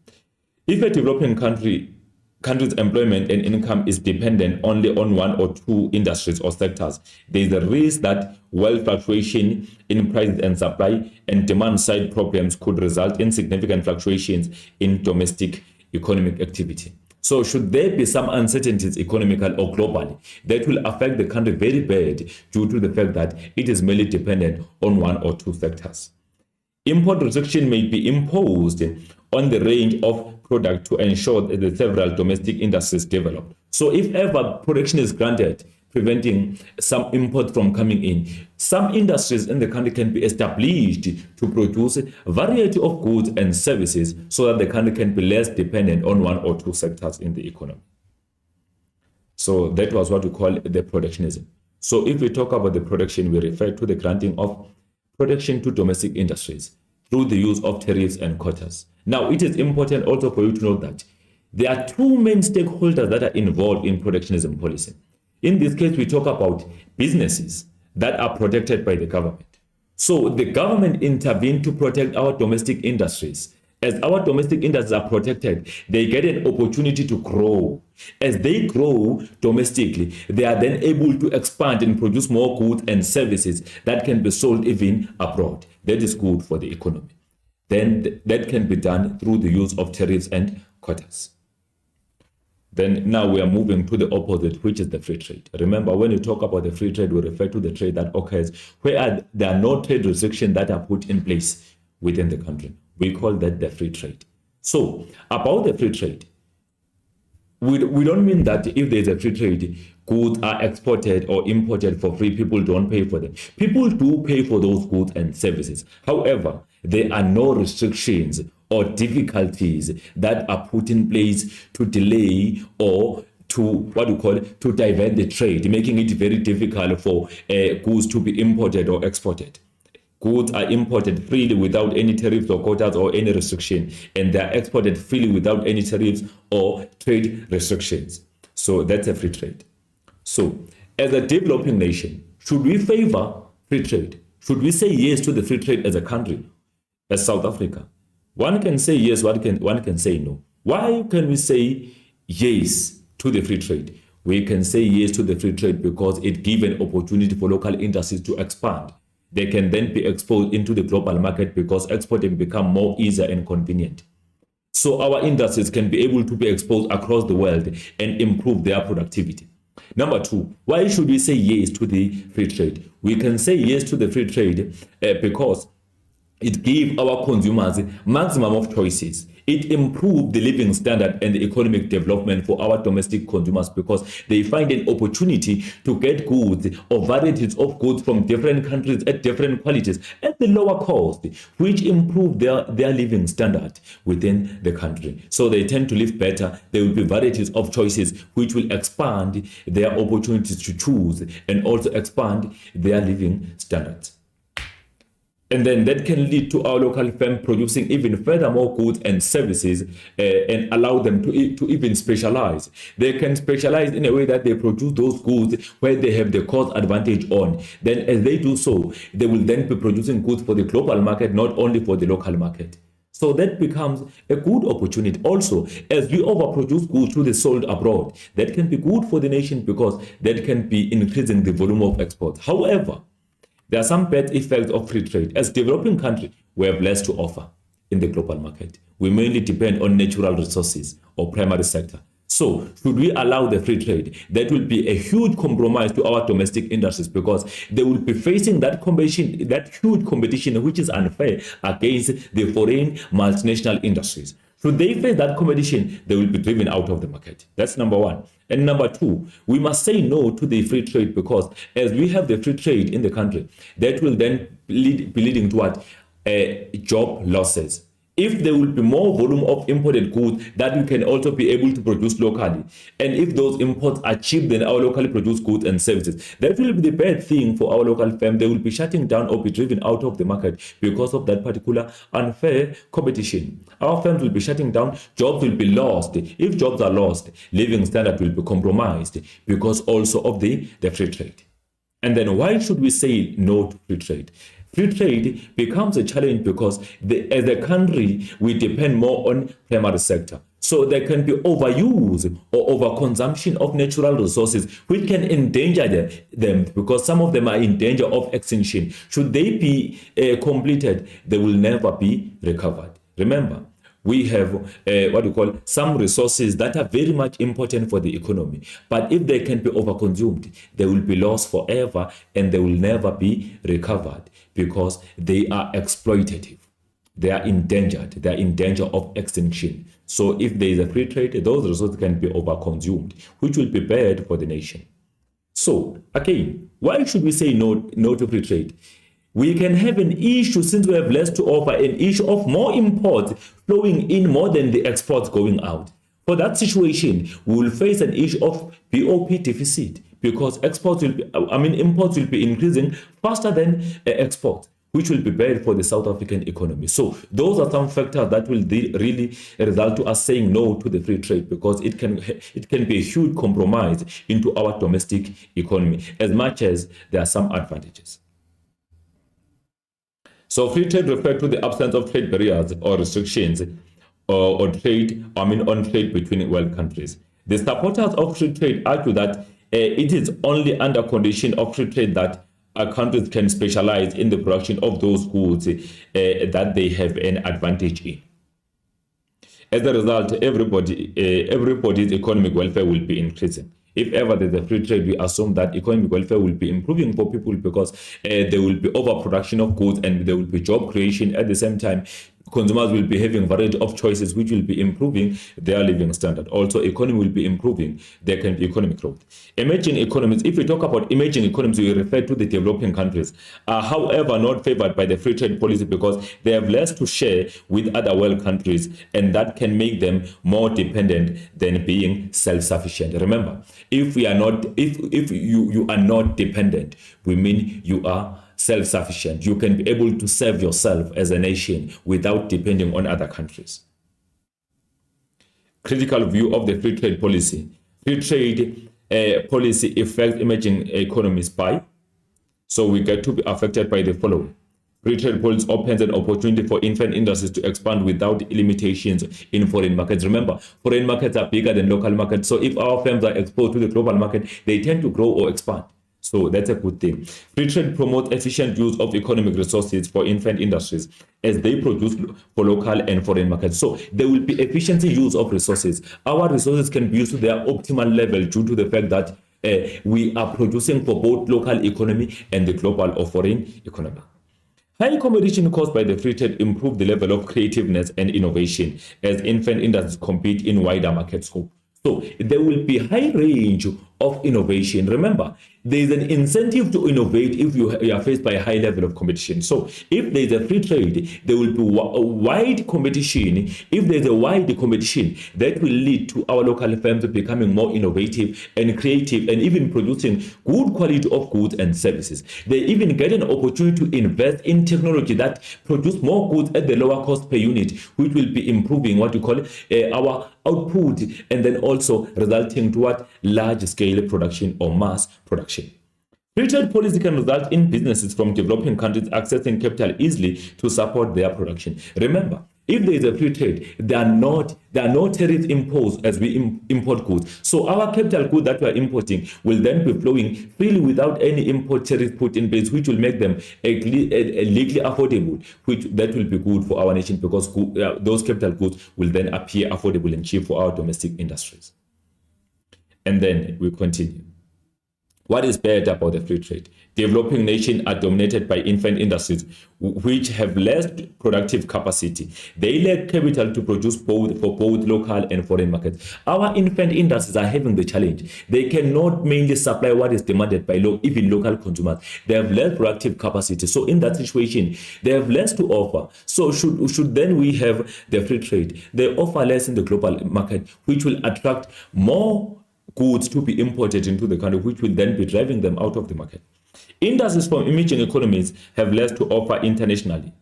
If a developing country's employment and income is dependent only on one or two industries or sectors, there is a risk that wealth fluctuation in prices and supply and demand side problems could result in significant fluctuations in domestic economic activity. So should there be some uncertainties economical or globally that will affect the country very bad due to the fact that it is merely dependent on one or two sectors. Import restriction may be imposed on the range of product to ensure that the several domestic industries develop. So if ever protection is granted, preventing some import from coming in, some industries in the country can be established to produce a variety of goods and services so that the country can be less dependent on one or two sectors in the economy. So that was what we call the protectionism. So if we talk about the protection, we refer to the granting of protection to domestic industries through the use of tariffs and quotas. Now, it is important also for you to know that there are two main stakeholders that are involved in protectionism policy. In this case, we talk about businesses that are protected by the government. So the government intervened to protect our domestic industries. As our domestic industries are protected, they get an opportunity to grow. As they grow domestically, they are then able to expand and produce more goods and services that can be sold even abroad. That is good for the economy. Then that can be done through the use of tariffs and quotas. Then now we are moving to the opposite, which is the free trade. Remember, when you talk about the free trade, we refer to the trade that occurs where there are no trade restrictions that are put in place within the country. We call that the free trade. So about the free trade, we don't mean that if there's a free trade, goods are exported or imported for free, people don't pay for them. People do pay for those goods and services. However, there are no restrictions or difficulties that are put in place to delay or to to divert the trade, making it very difficult for goods to be imported or exported. Goods are imported freely without any tariffs or quotas or any restriction, and they are exported freely without any tariffs or trade restrictions. So that's a free trade. So as a developing nation, should we favor free trade? Should we say yes to the free trade as a country, as South Africa? One can say yes, one can say no. Why can we say yes to the free trade? We can say yes to the free trade because it gives an opportunity for local industries to expand. They can then be exposed into the global market because exporting becomes more easier and convenient. So our industries can be able to be exposed across the world and improve their productivity. Number two, why should we say yes to the free trade? We can say yes to the free trade because it gives our consumers maximum of choices. It improves the living standard and the economic development for our domestic consumers because they find an opportunity to get goods or varieties of goods from different countries at different qualities at the lower cost, which improve their living standard within the country. So they tend to live better. There will be varieties of choices which will expand their opportunities to choose and also expand their living standards. And then that can lead to our local firm producing even further more goods and services and allow them to even specialize. They can specialize in a way that they produce those goods where they have the cost advantage on. Then as they do so, they will then be producing goods for the global market, not only for the local market. So that becomes a good opportunity. Also, as we overproduce goods to be sold abroad, that can be good for the nation because that can be increasing the volume of exports. However, there are some bad effects of free trade. As developing country, we have less to offer in the global market. We mainly depend on natural resources or primary sector. So, should we allow the free trade? That will be a huge compromise to our domestic industries because they will be facing that competition, that huge competition, which is unfair against the foreign multinational industries. Should they face that competition, they will be driven out of the market. That's number one. And number two, we must say no to the free trade because as we have the free trade in the country, that will then be leading to what? Job losses. If there will be more volume of imported goods that we can also be able to produce locally, and if those imports are cheap than our locally produced goods and services, that will be the bad thing for our local firm. They will be shutting down or be driven out of the market because of that particular unfair competition. Our firms will be shutting down, jobs will be lost. If jobs are lost, living standard will be compromised because also of the free trade. And then why should we say no to free trade? Free trade becomes a challenge because as a country, we depend more on primary sector. So there can be overuse or overconsumption of natural resources, which can endanger them because some of them are in danger of extinction. Should they be completed, they will never be recovered. Remember, we have some resources that are very much important for the economy. But if they can be overconsumed, they will be lost forever and they will never be recovered because they are exploitative. They are endangered. They are in danger of extinction. So if there is a free trade, those resources can be overconsumed, which will be bad for the nation. So again, why should we say no to free trade? We can have an issue since we have less to offer, an issue of more imports flowing in more than the exports going out. For that situation, we will face an issue of BOP deficit because imports will be increasing faster than exports, which will be bad for the South African economy. So those are some factors that will really result to us saying no to the free trade because it can be a huge compromise into our domestic economy as much as there are some advantages. So free trade refers to the absence of trade barriers or restrictions on trade between world countries. The supporters of free trade argue that it is only under condition of free trade that countries can specialize in the production of those goods that they have an advantage in. As a result, everybody's economic welfare will be increasing. If ever there's a free trade, we assume that economic welfare will be improving for people because there will be overproduction of goods and there will be job creation. At the same time, consumers will be having a variety of choices which will be improving their living standard. Also, economy will be improving. There can be economic growth. Emerging economies, if we talk about emerging economies, we refer to the developing countries, are however not favored by the free trade policy because they have less to share with other world countries and that can make them more dependent than being self-sufficient. Remember, if you are not dependent, we mean you are self-sufficient. You can be able to serve yourself as a nation without depending on other countries. Critical view of the free trade policy. Free trade policy affects emerging economies by, so we get to be affected by the following. Free trade policy opens an opportunity for infant industries to expand without limitations in foreign markets. Remember, foreign markets are bigger than local markets. So if our firms are exposed to the global market, they tend to grow or expand. So that's a good thing. Free trade promotes efficient use of economic resources for infant industries as they produce for local and foreign markets. So there will be efficiency use of resources. Our resources can be used to their optimal level due to the fact that we are producing for both local economy and the global or foreign economy. High competition caused by the free trade improve the level of creativeness and innovation as infant industries compete in wider market scope. So there will be high range of innovation. Remember, there is an incentive to innovate if you are faced by a high level of competition. So if there is a free trade, there will be a wide competition. If there is a wide competition, that will lead to our local firms becoming more innovative and creative and even producing good quality of goods and services. They even get an opportunity to invest in technology that produce more goods at the lower cost per unit, which will be improving what we call our output and then also resulting to what large scale production or mass production. Free trade policy can result in businesses from developing countries accessing capital easily to support their production. Remember, If there is a free trade, there are no tariffs imposed as we import goods. So our capital goods that we are importing will then be flowing freely without any import tariff put in place, which will make them legally affordable, which that will be good for our nation, because those capital goods will then appear affordable and cheap for our domestic industries. And then we continue. What is bad about the free trade? Developing nations are dominated by infant industries, which have less productive capacity. They lack capital to produce for both local and foreign markets. Our infant industries are having the challenge. They cannot mainly supply what is demanded by even local consumers. They have less productive capacity. So in that situation, they have less to offer. So should then we have the free trade, they offer less in the global market, which will attract more goods to be imported into the country, which will then be driving them out of the market. Industries from emerging economies have less to offer internationally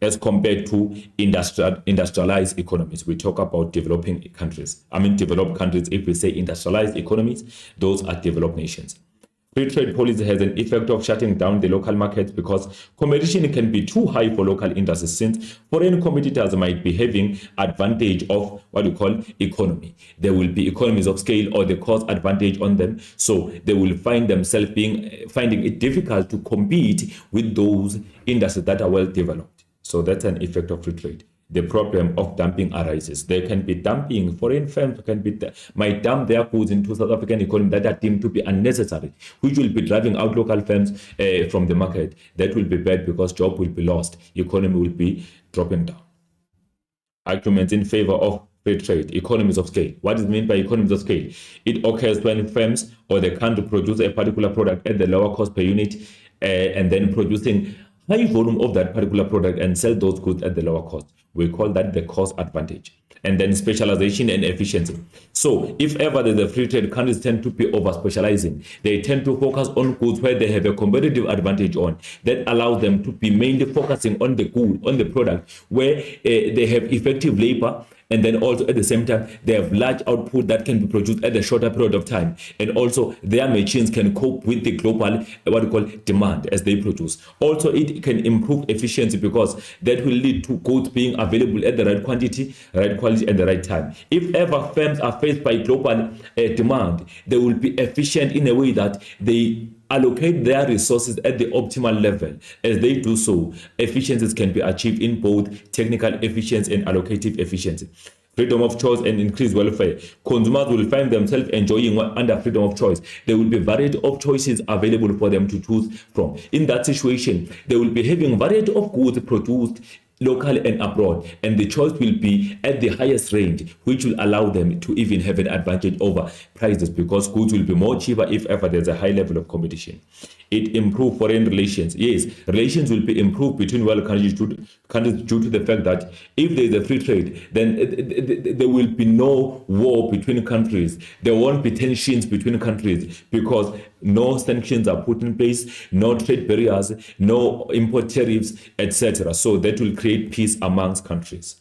as compared to industrialized economies. We talk about developing countries. Developed countries, if we say industrialized economies, those are developed nations. Free trade policy has an effect of shutting down the local markets because competition can be too high for local industries, since foreign competitors might be having advantage of what we call economy. There will be economies of scale or the cost advantage on them, so they will find themselves finding it difficult to compete with those industries that are well developed. So that's an effect of free trade. The problem of dumping arises. There can be dumping. Foreign firms might dump their goods into South African economy that are deemed to be unnecessary, which will be driving out local firms from the market. That will be bad because jobs will be lost. Economy will be dropping down. Arguments in favor of free trade. Economies of scale. What is meant by economies of scale? It occurs when firms or the country produce a particular product at the lower cost per unit and then producing high volume of that particular product and sell those goods at the lower cost. We call that the cost advantage. And then specialization and efficiency. So if ever there's a free trade, countries tend to be over specializing. They tend to focus on goods where they have a competitive advantage on. That allows them to be mainly focusing on the good, on the product, where they have effective labor, and then also at the same time they have large output that can be produced at a shorter period of time, and also their machines can cope with the global what we call demand as they produce. Also it can improve efficiency because that will lead to goods being available at the right quantity, right quality, and the right time. If ever firms are faced by global demand, they will be efficient in a way that they allocate their resources at the optimal level. As they do so, efficiencies can be achieved in both technical efficiency and allocative efficiency. Freedom of choice and increased welfare. Consumers will find themselves enjoying under freedom of choice. There will be variety of choices available for them to choose from. In that situation, they will be having variety of goods produced locally and abroad, and the choice will be at the highest range, which will allow them to even have an advantage over prices because goods will be more cheaper if ever there's a high level of competition. It improves foreign relations. Yes, relations will be improved between world countries due to the fact that if there is a free trade, then there will be no war between countries. There won't be tensions between countries because no sanctions are put in place, no trade barriers, no import tariffs, etc. So that will create peace amongst countries.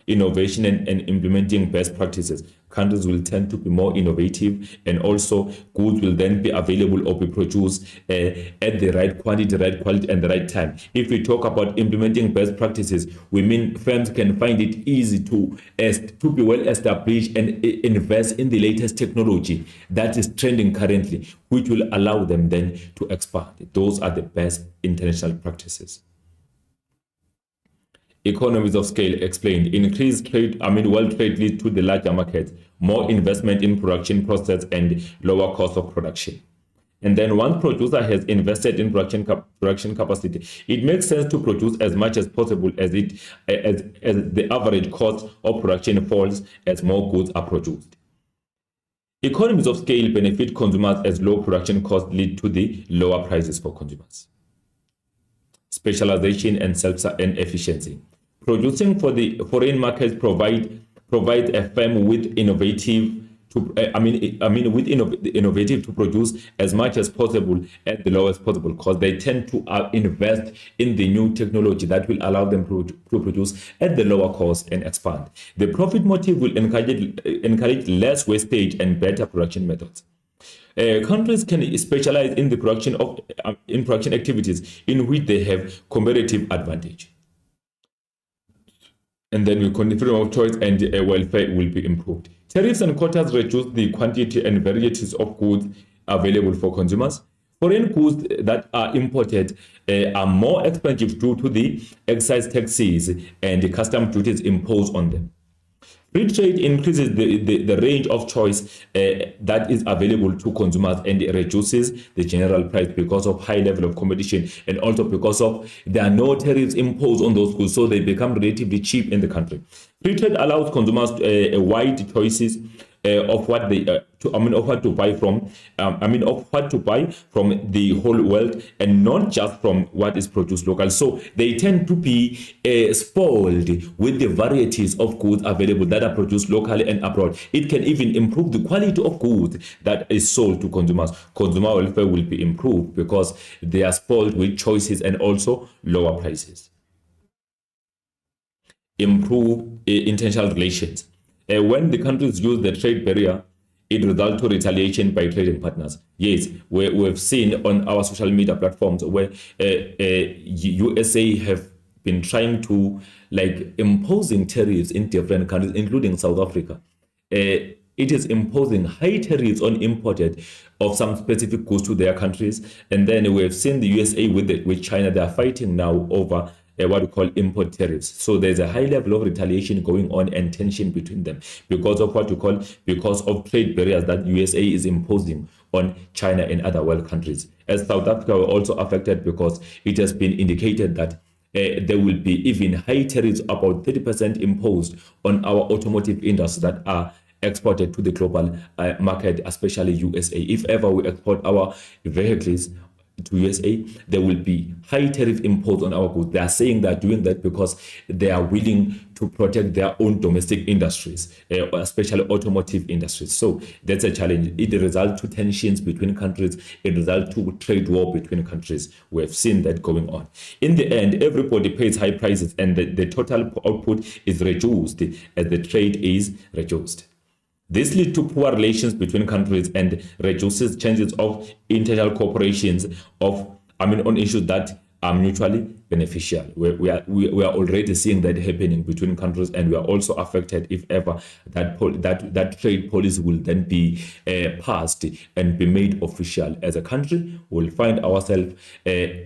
Innovation and implementing best practices. Countries will tend to be more innovative, and also goods will then be available or be produced at the right quantity, right quality, and the right time. If we talk about implementing best practices, we mean firms can find it easy to be well established and invest in the latest technology that is trending currently, which will allow them then to expand. Those are the best international practices. Economies of scale explained. Increased trade, world trade leads to the larger market, more investment in production process, and lower cost of production. And then once producer has invested in production capacity, it makes sense to produce as much as possible as the average cost of production falls as more goods are produced. Economies of scale benefit consumers as low production costs lead to the lower prices for consumers. Specialization and efficiency. Producing for the foreign markets provides a firm with innovative to produce as much as possible at the lowest possible cost. They tend to invest in the new technology that will allow them to produce at the lower cost and expand. The profit motive will encourage less wastage and better production methods. Countries can specialize in the production activities in which they have competitive advantage. And then we continue, freedom of choice and welfare will be improved. Tariffs and quotas reduce the quantity and varieties of goods available for consumers. Foreign goods that are imported are more expensive due to the excise taxes and the custom duties imposed on them. Free trade increases the range of choice that is available to consumers, and it reduces the general price because of high level of competition, and also because of there are no tariffs imposed on those goods, so they become relatively cheap in the country. Free trade allows consumers a wide choices of what they of what to buy from of what to buy from the whole world, and not just from what is produced local. So they tend to be spoiled with the varieties of goods available that are produced locally and abroad. It can even improve the quality of goods that is sold to consumers. Consumer welfare will be improved because they are spoiled with choices and also lower prices. Improve international relations. When the countries use the trade barrier, it results to retaliation by trading partners. Yes, we've seen on our social media platforms where USA have been trying to imposing tariffs in different countries, including South Africa. It is imposing high tariffs on imported of some specific goods to their countries, and then we have seen the USA with China. They are fighting now over what we call import tariffs. So there's a high level of retaliation going on and tension between them because of because of trade barriers that USA is imposing on China and other world countries. As South Africa were also affected because it has been indicated that there will be even high tariffs, about 30% imposed on our automotive industries that are exported to the global market, especially USA. If ever we export our vehicles to USA, there will be high tariff imposed on our goods. They are saying they're doing that because they are willing to protect their own domestic industries, especially automotive industries. So that's a challenge. It results to tensions between countries. It results to trade war between countries. We have seen that going on. In the end, everybody pays high prices, and the total output is reduced as the trade is reduced. This leads to poor relations between countries and reduces chances of international cooperations on issues that are mutually beneficial. We are already seeing that happening between countries, and we are also affected if ever that trade policy will then be passed and be made official. As a country, we'll find ourselves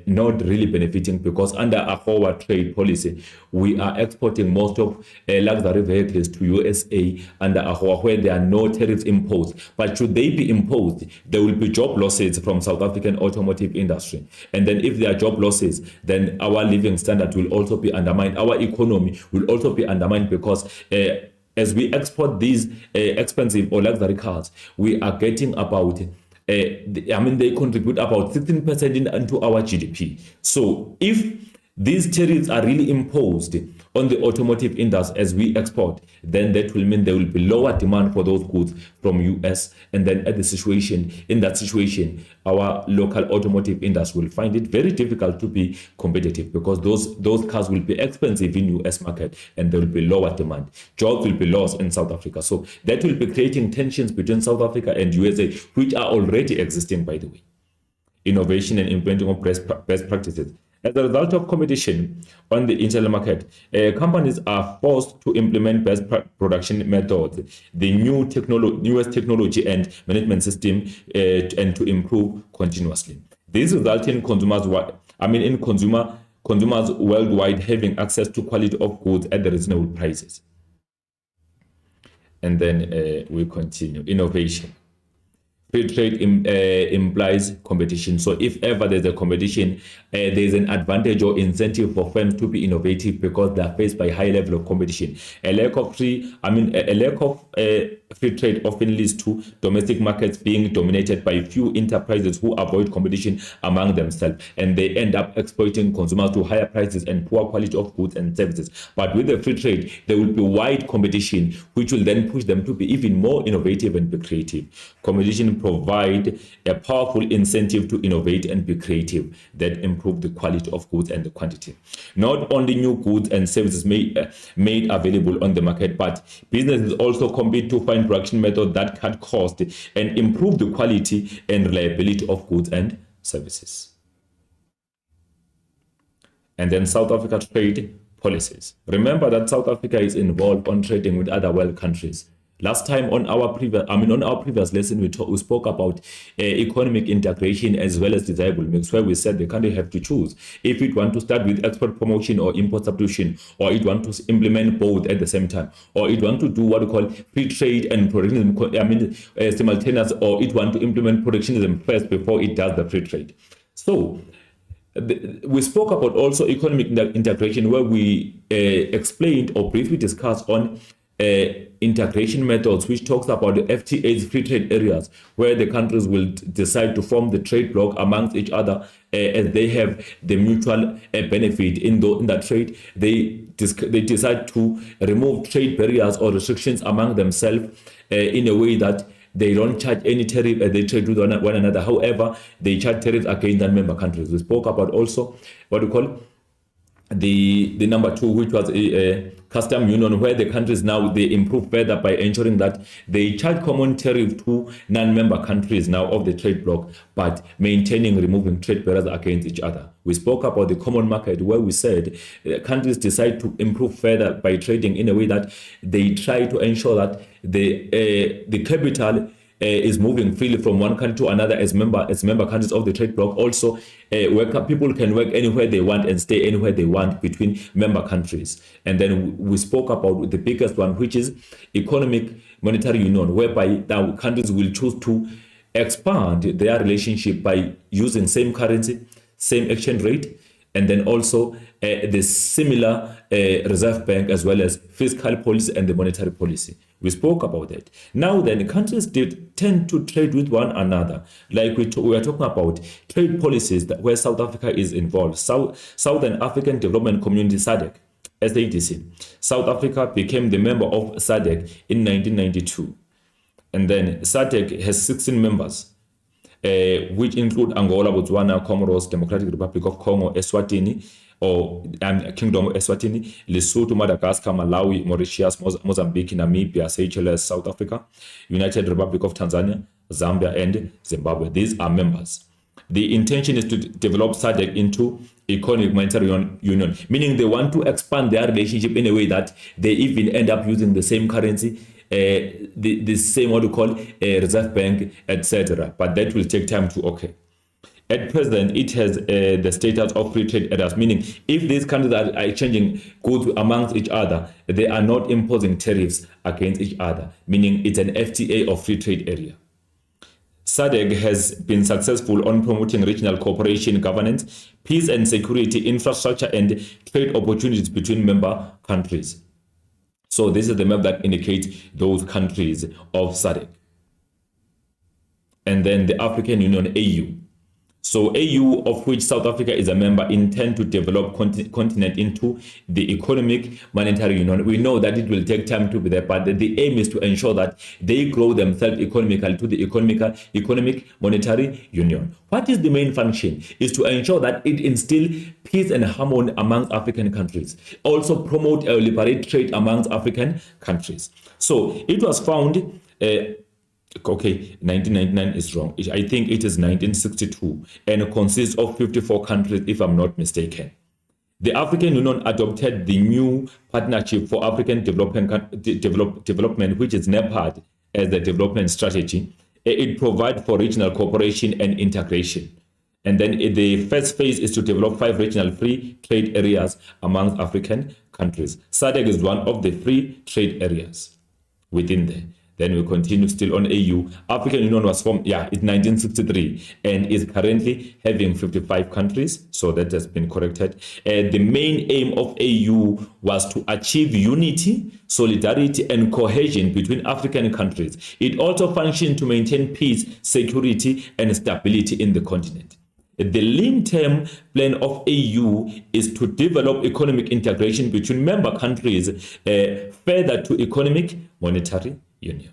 not really benefiting, because under a forward trade policy, we are exporting most of luxury vehicles to USA under AGOA, where there are no tariffs imposed. But should they be imposed, there will be job losses from South African automotive industry. And then if there are job losses, then our living standard will also be undermined. Our economy will also be undermined, because as we export these expensive or luxury cars, we are getting about they contribute about 16% into our GDP. So if these tariffs are really imposed on the automotive industry as we export, then that will mean there will be lower demand for those goods from US. And then in that situation, our local automotive industry will find it very difficult to be competitive, because those cars will be expensive in US market, and there will be lower demand. Jobs will be lost in South Africa. So that will be creating tensions between South Africa and USA, which are already existing, by the way. Innovation and implementing of best practices. As a result of competition on the internal market, companies are forced to implement best production methods, the newest technology and management system, and to improve continuously. This results in consumers worldwide having access to quality of goods at the reasonable prices. And then we continue. Innovation. Free trade implies competition. So if ever there's a competition, there's an advantage or incentive for firms to be innovative, because they are faced by high level of competition. A lack of free trade often leads to domestic markets being dominated by few enterprises who avoid competition among themselves, and they end up exploiting consumers to higher prices and poor quality of goods and services. But with the free trade, there will be wide competition, which will then push them to be even more innovative and be creative. Competition provide a powerful incentive to innovate and be creative that improve the quality of goods and the quantity. Not only new goods and services made available on the market, but businesses also compete to find production methods that cut cost and improve the quality and reliability of goods and services. And then South Africa trade policies. Remember that South Africa is involved on trading with other world countries. Last time on our previous lesson, we spoke about economic integration as well as desirable mix, where we said the country have to choose if it want to start with export promotion or import substitution, or it want to implement both at the same time, or it want to do what we call free trade and protectionism, simultaneous, or it want to implement protectionism first before it does the free trade. So we spoke about also economic integration, where we explained or briefly discussed on integration methods, which talks about the FTAs, free trade areas, where the countries will decide to form the trade bloc amongst each other as they have the mutual benefit in that trade. They decide to remove trade barriers or restrictions among themselves in a way that they don't charge any tariff as they trade with one another. However, they charge tariffs against non-member countries. We spoke about also what we call the number 2, which was a custom union, where the countries now they improve further by ensuring that they charge common tariff to non-member countries now of the trade bloc, but removing trade barriers against each other. We spoke about the common market, where we said countries decide to improve further by trading in a way that they try to ensure that the capital is moving freely from one country to another as member countries of the trade bloc. Also, people can work anywhere they want and stay anywhere they want between member countries. And then we spoke about the biggest one, which is economic monetary union, whereby now countries will choose to expand their relationship by using same currency, same exchange rate, and then also the similar reserve bank, as well as fiscal policy and the monetary policy. We spoke about that. Now then, countries tend to trade with one another. Like we are talking about trade policies where South Africa is involved. Southern African Development Community, SADC, SADC. South Africa became the member of SADC in 1992. And then SADC has 16 members, which include Angola, Botswana, Comoros, Democratic Republic of Congo, Eswatini, or Kingdom of Eswatini, Lesotho, Madagascar, Malawi, Mauritius, Mozambique, Namibia, Seychelles, South Africa, United Republic of Tanzania, Zambia, and Zimbabwe. These are members. The intention is to develop SADC into economic monetary union, meaning they want to expand their relationship in a way that they even end up using the same currency, the same what we call a reserve bank, etc. But that will take time to occur. At present, it has the status of free trade areas, meaning if these countries are exchanging goods amongst each other, they are not imposing tariffs against each other, meaning it's an FTA or free trade area. SADC has been successful on promoting regional cooperation, governance, peace and security, infrastructure, and trade opportunities between member countries. So this is the map that indicates those countries of SADC. And then the African Union, AU. So AU, of which South Africa is a member, intend to develop continent into the economic monetary union. We know that it will take time to be there, but the aim is to ensure that they grow themselves economically to the economic monetary union. What is the main function? Is to ensure that it instill peace and harmony amongst African countries. Also promote or liberate trade amongst African countries. So it was found 1999 is wrong. I think it is 1962 and consists of 54 countries, if I'm not mistaken. The African Union adopted the new Partnership for African Development, which is NEPAD, as the development strategy. It provides for regional cooperation and integration. And then the first phase is to develop 5 regional free trade areas among African countries. SADC is one of the free trade areas within there. Then we continue still on AU. African Union was formed, in 1963 and is currently having 55 countries. So that has been corrected. The main aim of AU was to achieve unity, solidarity, and cohesion between African countries. It also functioned to maintain peace, security, and stability in the continent. The long-term plan of AU is to develop economic integration between member countries further to economic monetary union.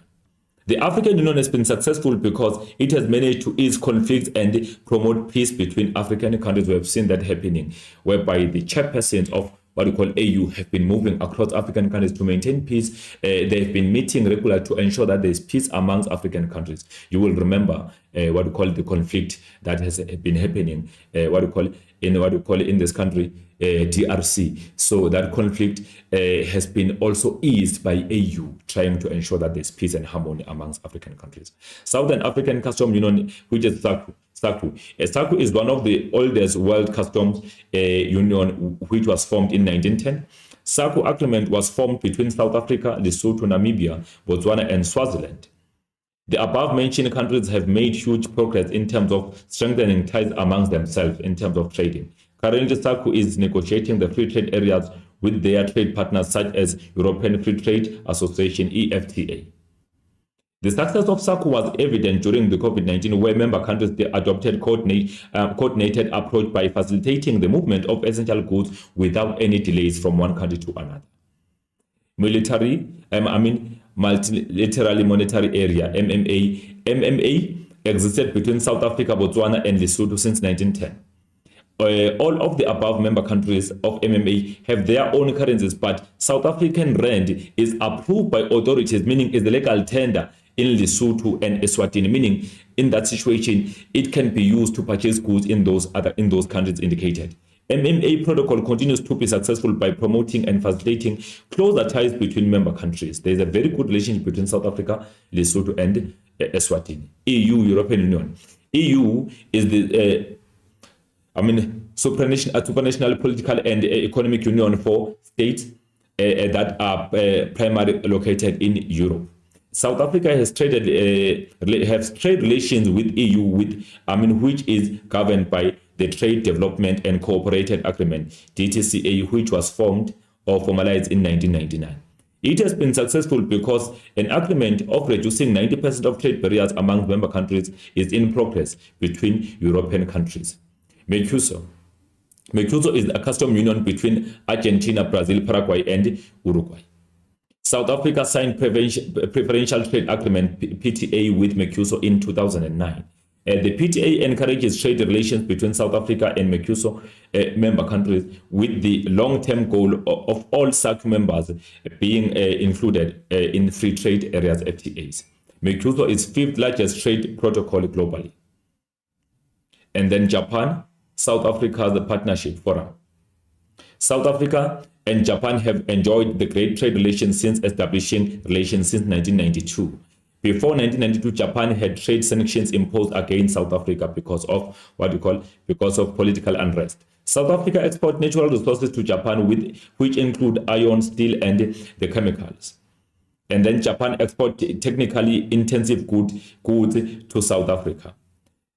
The African Union has been successful because it has managed to ease conflicts and promote peace between African countries. We have seen that happening, whereby the chairpersons of what we call AU have been moving across African countries to maintain peace. They've been meeting regularly to ensure that there's peace amongst African countries. You will remember what we call the conflict that has been happening, in this country, DRC. So that conflict has been also eased by AU, trying to ensure that there's peace and harmony amongst African countries. Southern African Customs Union, which is SACU. SACU is one of the oldest world customs union, which was formed in 1910. SACU agreement was formed between South Africa, Lesotho, Namibia, Botswana, and Swaziland. The above-mentioned countries have made huge progress in terms of strengthening ties amongst themselves in terms of trading. Currently, SACU is negotiating the free trade areas with their trade partners such as European Free Trade Association, EFTA. The success of SACU was evident during the COVID-19, where member countries adopted coordinated approach by facilitating the movement of essential goods without any delays from one country to another. Multilateral Monetary Area, MMA existed between South Africa, Botswana, and Lesotho since 1910. All of the above member countries of MMA have their own currencies, but South African rand is approved by authorities, meaning is the legal tender in Lesotho and Eswatini, meaning in that situation, it can be used to purchase goods in those countries indicated. MMA protocol continues to be successful by promoting and facilitating closer ties between member countries. There is a very good relationship between South Africa, Lesotho, and Eswatini. EU, European Union. EU is the supranational political and economic union for states that are primarily located in Europe. South Africa has trade relations with EU, which is governed by the Trade Development and Cooperated Agreement, DTCA, which was formed or formalized in 1999. It has been successful because an agreement of reducing 90% of trade barriers among member countries is in progress between European countries. Mercosur is a custom union between Argentina, Brazil, Paraguay, and Uruguay. South Africa signed preferential trade agreement PTA with Mercosur in 2009. The PTA encourages trade relations between South Africa and Mercosur member countries with the long-term goal of all SACU members being included in free trade areas FTAs. Mercosur is fifth largest trade protocol globally. And then Japan, South Africa's Partnership Forum. South Africa and Japan have enjoyed the great trade relations since establishing relations since 1992. Before 1992, Japan had trade sanctions imposed against South Africa because of political unrest. South Africa exports natural resources to Japan, which include iron, steel, and the chemicals. And then Japan exports technically intensive goods to South Africa.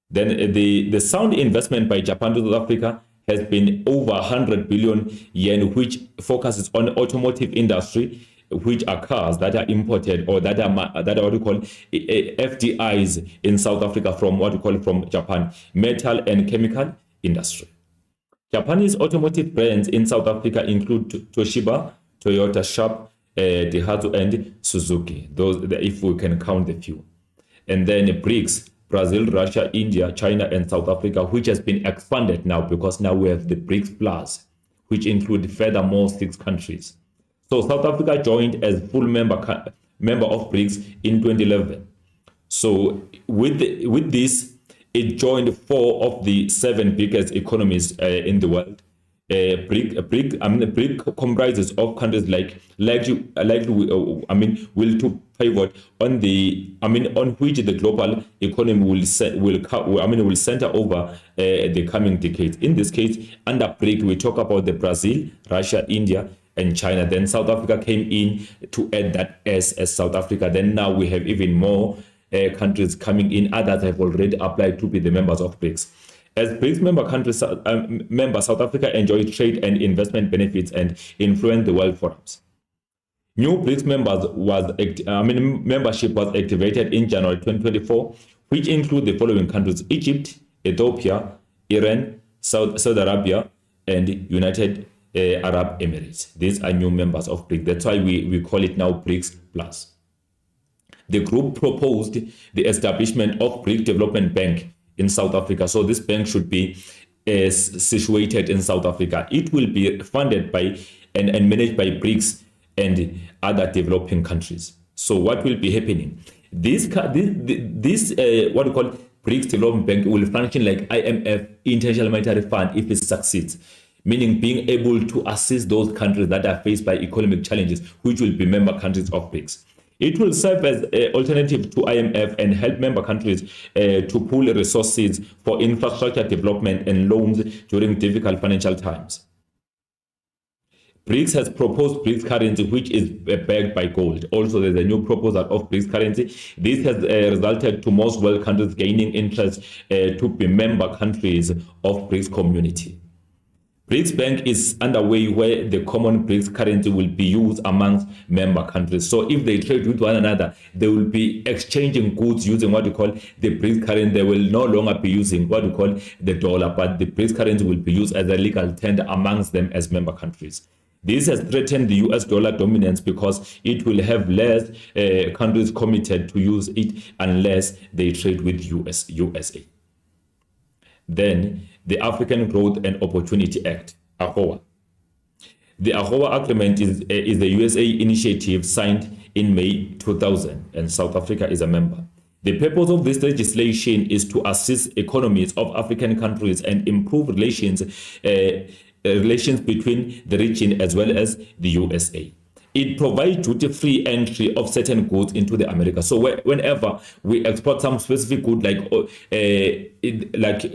Then the sound investment by Japan to South Africa has been over 100 billion yen, which focuses on automotive industry, which are cars that are imported or that are what we call FDIs in South Africa from Japan, metal and chemical industry. Japanese automotive brands in South Africa include Toshiba, Toyota, Sharp, Daihatsu, and Suzuki. Those, if we can count the few. And then BRICS, Brazil, Russia, India, China, and South Africa, which has been expanded now because now we have the BRICS Plus, which include furthermore 6 countries. So South Africa joined as full member of BRICS in 2011. So with this, it joined 4 of the 7 biggest economies in the world. BRIC comprises of countries will to pivot on on which the global economy will center over the coming decades. In this case, under BRIC, we talk about the Brazil, Russia, India, and China. Then South Africa came in to add that as South Africa. Then now we have even more countries coming in. Others have already applied to be the members of BRICS. As BRICS member South Africa enjoys trade and investment benefits and influence the world forums. New BRICS membership was activated in January 2024, which include the following countries: Egypt, Ethiopia, Iran, Saudi Arabia, and United Arab Emirates. These are new members of BRICS. That's why we call it now BRICS Plus. The group proposed the establishment of BRICS Development Bank in South Africa. So this bank should be situated in South Africa. It will be funded by and managed by BRICS and other developing countries. So what will be happening? This what we call BRICS Development Bank will function like IMF, International Monetary Fund, if it succeeds. meaning being able to assist those countries that are faced by economic challenges, which will be member countries of BRICS. It will serve as an alternative to IMF and help member countries to pool resources for infrastructure development and loans during difficult financial times. BRICS has proposed BRICS currency, which is backed by gold. Also, there's a new proposal of BRICS currency. This has resulted to most world countries gaining interest to be member countries of BRICS community. BRICS Bank is underway where the common BRICS currency will be used amongst member countries. So if they trade with one another, they will be exchanging goods using what we call the BRICS currency. They will no longer be using what we call the dollar, but the BRICS currency will be used as a legal tender amongst them as member countries. This has threatened the US dollar dominance because it will have less countries committed to use it unless they trade with USA. Then the African Growth and Opportunity Act, AGOA. The AGOA agreement is the USA initiative signed in May 2000, and South Africa is a member. The purpose of this legislation is to assist economies of African countries and improve relations between the region as well as the USA. It provides duty-free entry of certain goods into the Americas. So whenever we export some specific good like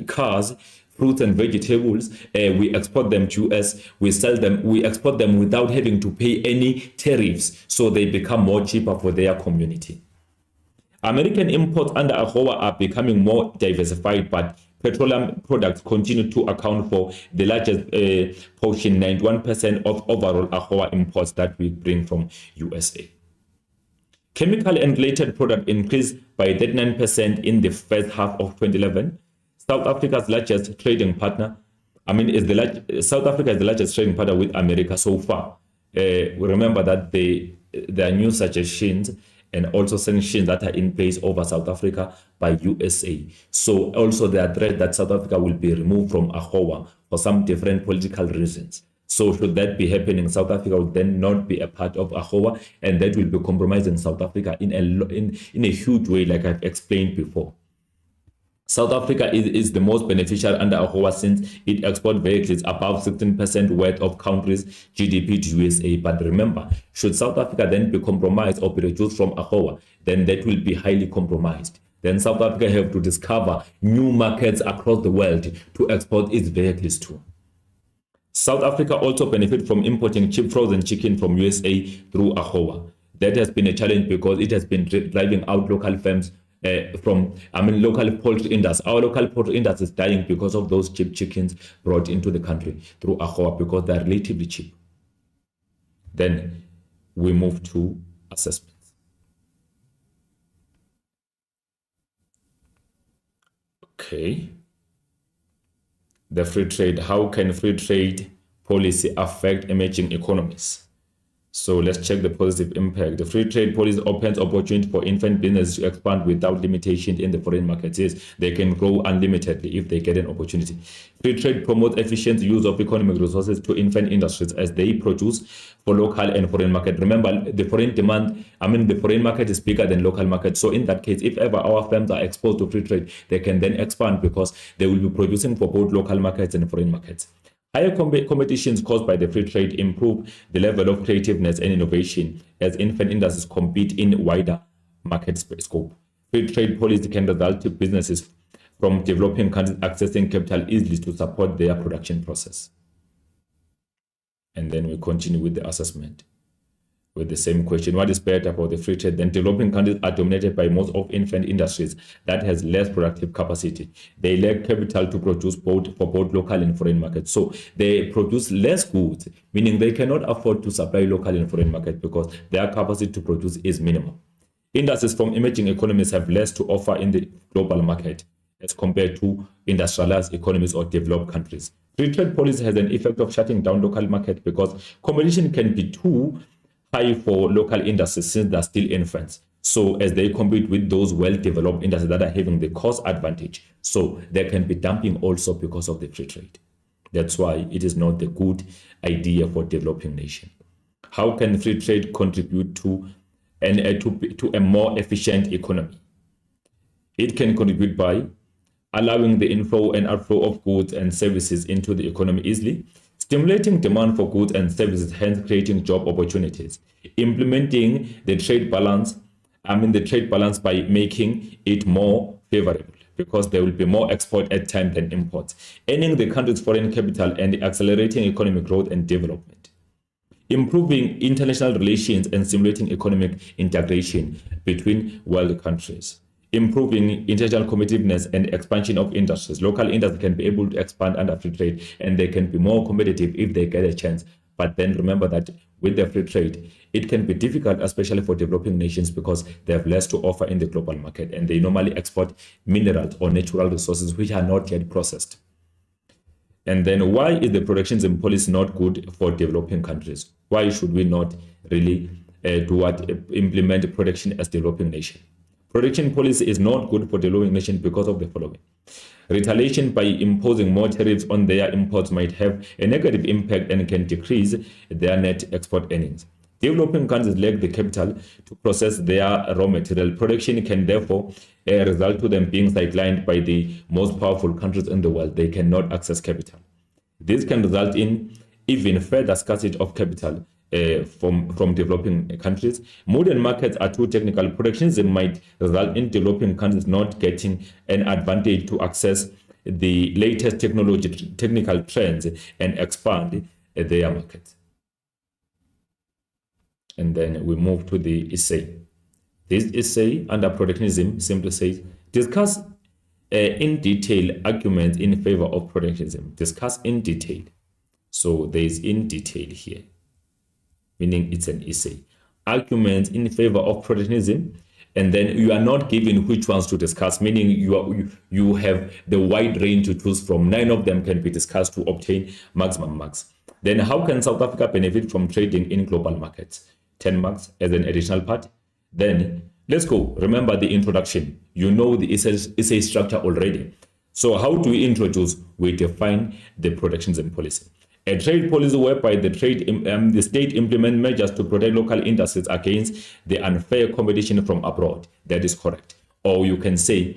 cars, fruits and vegetables, we export them to US, we export them without having to pay any tariffs, so they become more cheaper for their community. American imports under AGOA are becoming more diversified, but petroleum products continue to account for the largest portion, 91% of overall AGOA imports that we bring from USA. Chemical and related products increased by 39% in the first half of 2011. South Africa's largest trading partner, South Africa is the largest trading partner with America so far. We remember that there are new suggestions and also sanctions that are in place over South Africa by USA. So also there are threats that South Africa will be removed from AGOA for some different political reasons. So should that be happening, South Africa will then not be a part of AGOA, and that will be compromising South Africa in a huge way, like I've explained before. South Africa is the most beneficial under AGOA since it exports vehicles above 16% worth of country's GDP to USA. But remember, should South Africa then be compromised or be reduced from AGOA, then that will be highly compromised. Then South Africa have to discover new markets across the world to export its vehicles to. South Africa also benefits from importing cheap frozen chicken from USA through AGOA. That has been a challenge because it has been driving out local firms local poultry industry. Our local poultry industry is dying because of those cheap chickens brought into the country through AGOA because they're relatively cheap. Then we move to assessments. Okay. The free trade. How can free trade policy affect emerging economies? So let's check the positive impact. The free trade policy opens opportunity for infant business to expand without limitation in the foreign markets. Yes, they can grow unlimitedly if they get an opportunity. Free trade promotes efficient use of economic resources to infant industries as they produce for local and foreign market. Remember, the foreign demand, the foreign market is bigger than local market. So in that case, if ever our firms are exposed to free trade, they can then expand because they will be producing for both local markets and foreign markets. Higher competitions caused by the free trade improve the level of creativeness and innovation as infant industries compete in wider market scope. Free trade policy can result in businesses from developing countries accessing capital easily to support their production process. And then we continue with the assessment with the same question. What is better about the free trade? Then developing countries are dominated by most of infant industries that has less productive capacity. They lack capital to produce for both local and foreign markets. So they produce less goods, meaning they cannot afford to supply local and foreign market because their capacity to produce is minimal. Industries from emerging economies have less to offer in the global market as compared to industrialized economies or developed countries. Free trade policy has an effect of shutting down local market because competition can be too high for local industries since they're still infants. So as they compete with those well-developed industries that are having the cost advantage, so there can be dumping also because of the free trade. That's why it is not a good idea for developing nation. How can free trade contribute to a more efficient economy? It can contribute by allowing the inflow and outflow of goods and services into the economy easily, Stimulating demand for goods and services, hence creating job opportunities. Implementing the trade balance, by making it more favorable, because there will be more export at time than imports. Earning the country's foreign capital and accelerating economic growth and development. Improving international relations and stimulating economic integration between world countries. Improving international competitiveness and expansion of industries. Local industries can be able to expand under free trade, and they can be more competitive if they get a chance. But then remember that with the free trade, it can be difficult, especially for developing nations, because they have less to offer in the global market, and they normally export minerals or natural resources which are not yet processed. And then, why is the protectionism policy not good for developing countries? Why should we not really implement protection as developing nation? Protection policy is not good for developing nations because of the following. Retaliation by imposing more tariffs on their imports might have a negative impact and can decrease their net export earnings. Developing countries lack the capital to process their raw material. Production can therefore result to them being sidelined by the most powerful countries in the world. They cannot access capital. This can result in even further scarcity of capital from developing countries. Modern markets are too technical. Protectionism might result in developing countries not getting an advantage to access the latest technical trends and expand their markets. And then we move to the essay. This essay under protectionism simply says, discuss in detail arguments in favor of protectionism. Discuss in detail. So there is in detail here, meaning it's an essay. Arguments in favor of protectionism, and then you are not given which ones to discuss, meaning you have the wide range to choose from. 9 of them can be discussed to obtain maximum marks. Then how can South Africa benefit from trading in global markets? 10 marks as an additional part. Then let's go. Remember the introduction. You know the essay structure already. So how do we introduce? We define the protectionism policy. A trade policy whereby the state implement measures to protect local industries against the unfair competition from abroad. That is correct. Or you can say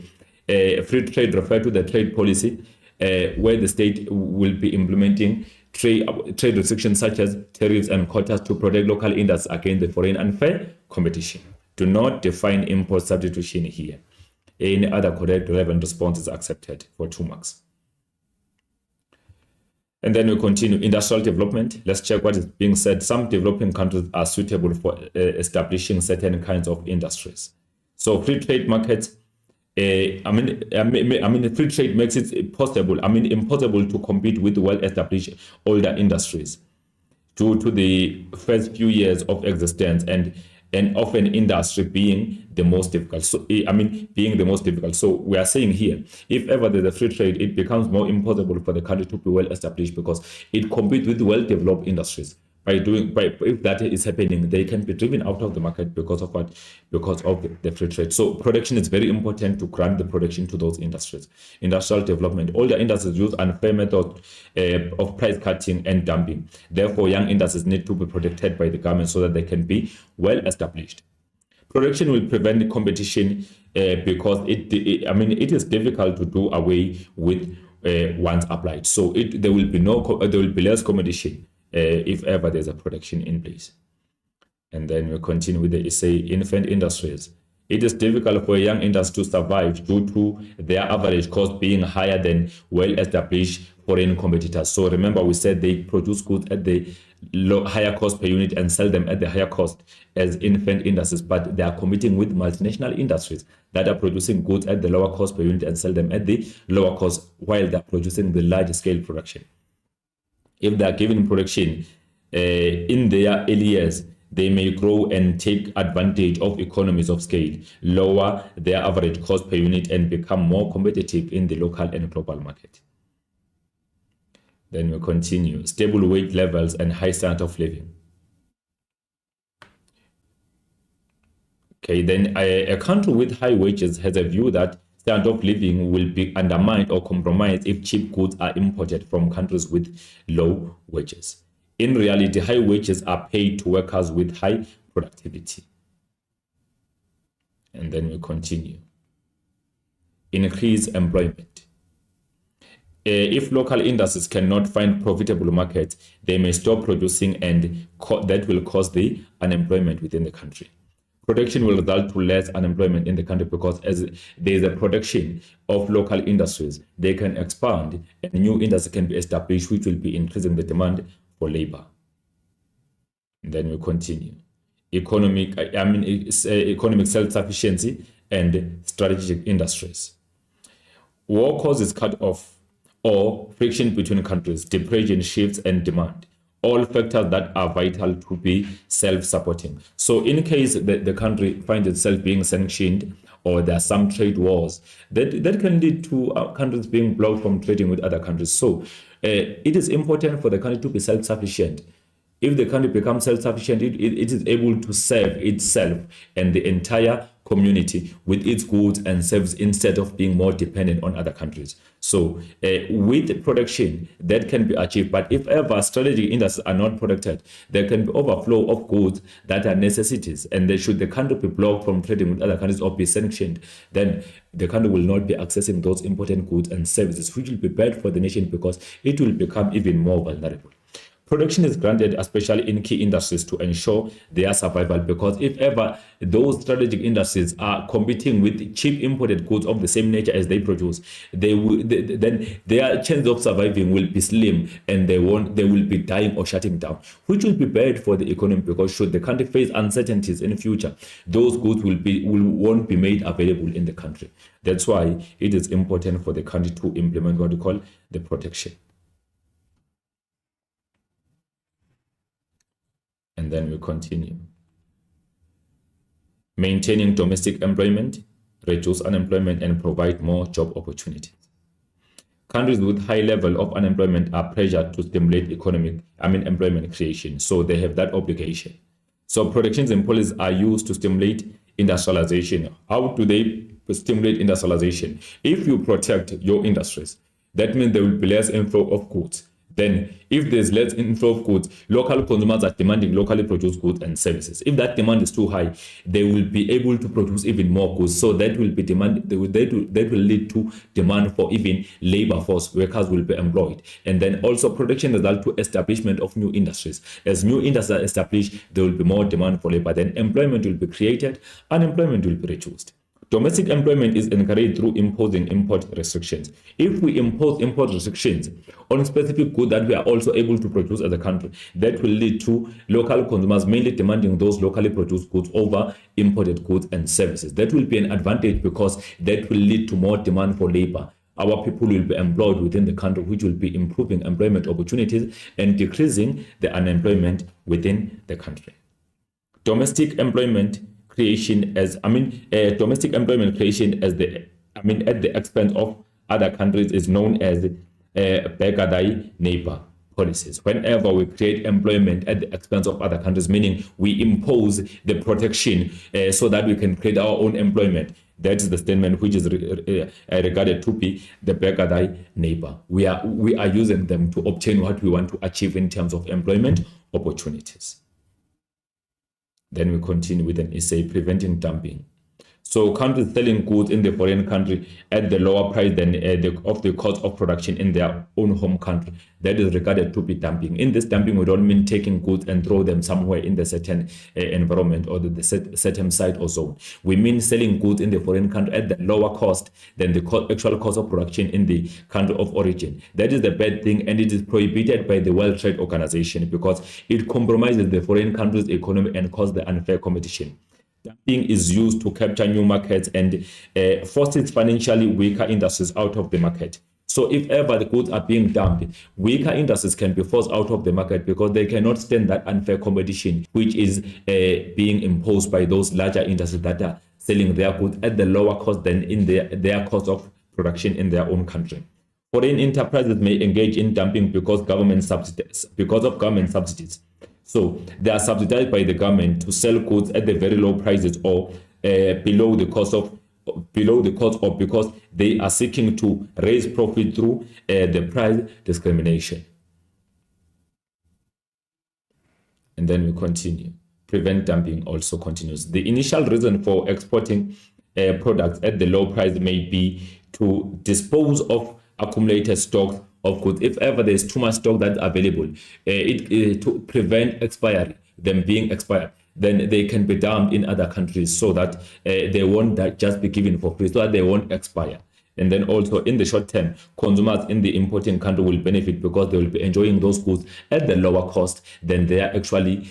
free trade refer to the trade policy where the state will be implementing trade restrictions such as tariffs and quotas to protect local industries against the foreign unfair competition. Do not define import substitution here. Any other correct relevant response is accepted for 2 marks. And then we continue. Industrial development. Let's check what is being said. Some developing countries are suitable for establishing certain kinds of industries. So free trade markets. Free trade makes it possible. Impossible to compete with well-established older industries due to the first few years of existence and often industry being the most difficult. So being the most difficult. So we are saying here, if ever there's a free trade, it becomes more impossible for the country to be well established because it competes with well-developed industries. If that is happening, they can be driven out of the market because of what? Because of the free trade. So production is very important to grant the production to those industries. Industrial development. Older industries use unfair methods of price cutting and dumping. Therefore, young industries need to be protected by the government so that they can be well established. Production will prevent competition because it is difficult to do away with once applied. So there will be less competition if ever there's a protection in place. And then we continue with the essay, infant industries. It is difficult for a young industry to survive due to their average cost being higher than well-established foreign competitors. So remember, we said they produce goods at the higher cost per unit and sell them at the higher cost as infant industries, but they are competing with multinational industries that are producing goods at the lower cost per unit and sell them at the lower cost while they're producing the large scale production. If they are given production in their early years, they may grow and take advantage of economies of scale, lower their average cost per unit, and become more competitive in the local and global market. Then we continue. Stable wage levels and high standard of living. Okay, then a country with high wages has a view that standard of living will be undermined or compromised if cheap goods are imported from countries with low wages. In reality, high wages are paid to workers with high productivity. And then we continue. Increase employment. if local industries cannot find profitable markets, they may stop producing, and that will cause the unemployment within the country. Protection will result to less unemployment in the country because as there is a production of local industries, they can expand and new industry can be established, which will be increasing the demand for labor. And then we continue. Economic self-sufficiency and strategic industries. War causes cut off or friction between countries, depression, shifts, and demand. All factors that are vital to be self-supporting. So in case the country finds itself being sanctioned or there are some trade wars, that can lead to countries being blocked from trading with other countries. So it is important for the country to be self-sufficient. If the country becomes self-sufficient, it is able to serve itself and the entire community with its goods and services instead of being more dependent on other countries. So with production, that can be achieved. But if ever strategic industries are not protected, there can be overflow of goods that are necessities. And should the country be blocked from trading with other countries or be sanctioned, then the country will not be accessing those important goods and services, which will be bad for the nation because it will become even more vulnerable. Protection is granted especially in key industries to ensure their survival, because if ever those strategic industries are competing with cheap imported goods of the same nature as they produce, then their chance of surviving will be slim and they will be dying or shutting down, which will be bad for the economy, because should the country face uncertainties in the future, those goods won't be made available in the country. That's why it is important for the country to implement what we call the protection. And then we continue. Maintaining domestic employment, reduce unemployment, and provide more job opportunities. Countries with high level of unemployment are pressured to stimulate employment creation. So they have that obligation. So protectionism policies are used to stimulate industrialization. How do they stimulate industrialization? If you protect your industries, that means there will be less inflow of goods. Then if there's less inflow of goods, local consumers are demanding locally produced goods and services. If that demand is too high, they will be able to produce even more goods. So that will be that will lead to demand for even labor force. Workers will be employed. And then also protection result to establishment of new industries. As new industries are established, there will be more demand for labor. Then employment will be created, unemployment will be reduced. Domestic employment is encouraged through imposing import restrictions. If we impose import restrictions on specific goods that we are also able to produce as a country, that will lead to local consumers mainly demanding those locally produced goods over imported goods and services. That will be an advantage because that will lead to more demand for labor. Our people will be employed within the country, which will be improving employment opportunities and decreasing the unemployment within the country. Domestic employment creation domestic employment creation at the expense of other countries is known as beggar thy neighbor policies. Whenever we create employment at the expense of other countries, meaning we impose the protection so that we can create our own employment, that is the statement which is regarded to be the beggar thy neighbor. We are using them to obtain what we want to achieve in terms of employment opportunities. Then we continue with an essay, preventing dumping. So countries selling goods in the foreign country at the lower price than of the cost of production in their own home country, that is regarded to be dumping. In this dumping, we don't mean taking goods and throw them somewhere in the certain environment or the certain site or zone. We mean selling goods in the foreign country at the lower cost than the actual cost of production in the country of origin. That is the bad thing, and it is prohibited by the World Trade Organization because it compromises the foreign country's economy and causes the unfair competition. Dumping is used to capture new markets and forces financially weaker industries out of the market. So if ever the goods are being dumped, weaker industries can be forced out of the market because they cannot stand that unfair competition, which is being imposed by those larger industries that are selling their goods at the lower cost than in their cost of production in their own country. Foreign enterprises may engage in dumping because of government subsidies. So they are subsidized by the government to sell goods at the very low prices or below the cost or because they are seeking to raise profit through the price discrimination. And then we continue. Prevent dumping also continues. The initial reason for exporting products at the low price may be to dispose of accumulated stock of goods. If ever there's too much stock that's available, to prevent expiry, them being expired, then they can be dumped in other countries so that they won't just be given for free, so that they won't expire. And then also in the short term, consumers in the importing country will benefit because they will be enjoying those goods at the lower cost than they are actually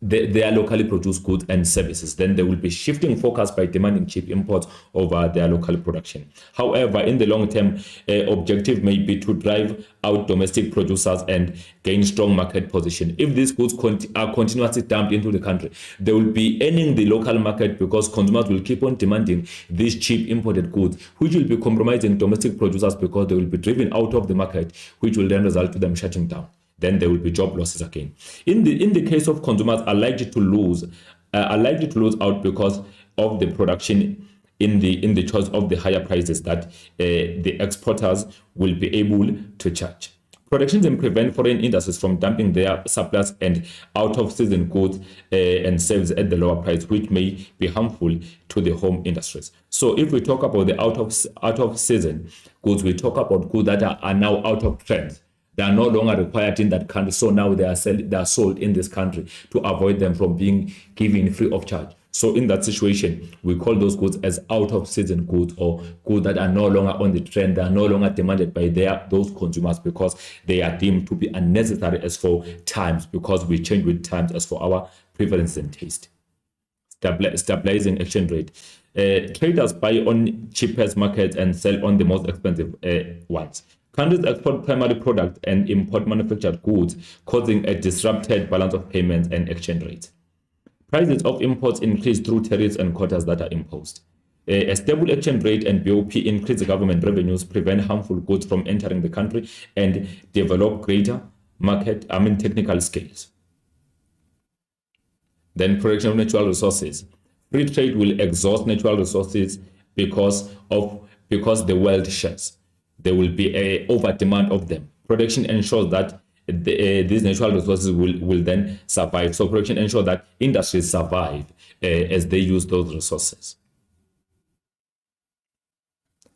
they are locally produced goods and services. Then they will be shifting focus by demanding cheap imports over their local production. However, in the long term, objective may be to drive out domestic producers and gain strong market position. If these goods are continuously dumped into the country, they will be earning the local market because consumers will keep on demanding these cheap imported goods, which will be compromising domestic producers because they will be driven out of the market, which will then result to them shutting down. Then there will be job losses again. In the case of consumers, are likely to lose out because of the production in the choice of the higher prices that the exporters will be able to charge. Protectionism prevent foreign industries from dumping their surplus and out-of-season goods and services at the lower price, which may be harmful to the home industries. So if we talk about the out-of-season goods, we talk about goods that are now out of trend. They are no longer required in that country, so now they are sold in this country to avoid them from being given free of charge. So in that situation, we call those goods as out-of-season goods, or goods that are no longer on the trend. They are no longer demanded by those consumers because they are deemed to be unnecessary as for times, because we change with times as for our preference and taste. Stabilizing exchange rate. Traders buy on cheapest markets and sell on the most expensive ones. Countries export primary products and import manufactured goods, causing a disrupted balance of payments and exchange rates. Prices of imports increase through tariffs and quotas that are imposed. A stable exchange rate and BOP increase government revenues, prevent harmful goods from entering the country, and develop greater technical scales. Then protection of natural resources. Free trade will exhaust natural resources because the world shares. There will be an over demand of them. Protection ensures that these natural resources will then survive. So protection ensures that industries survive as they use those resources.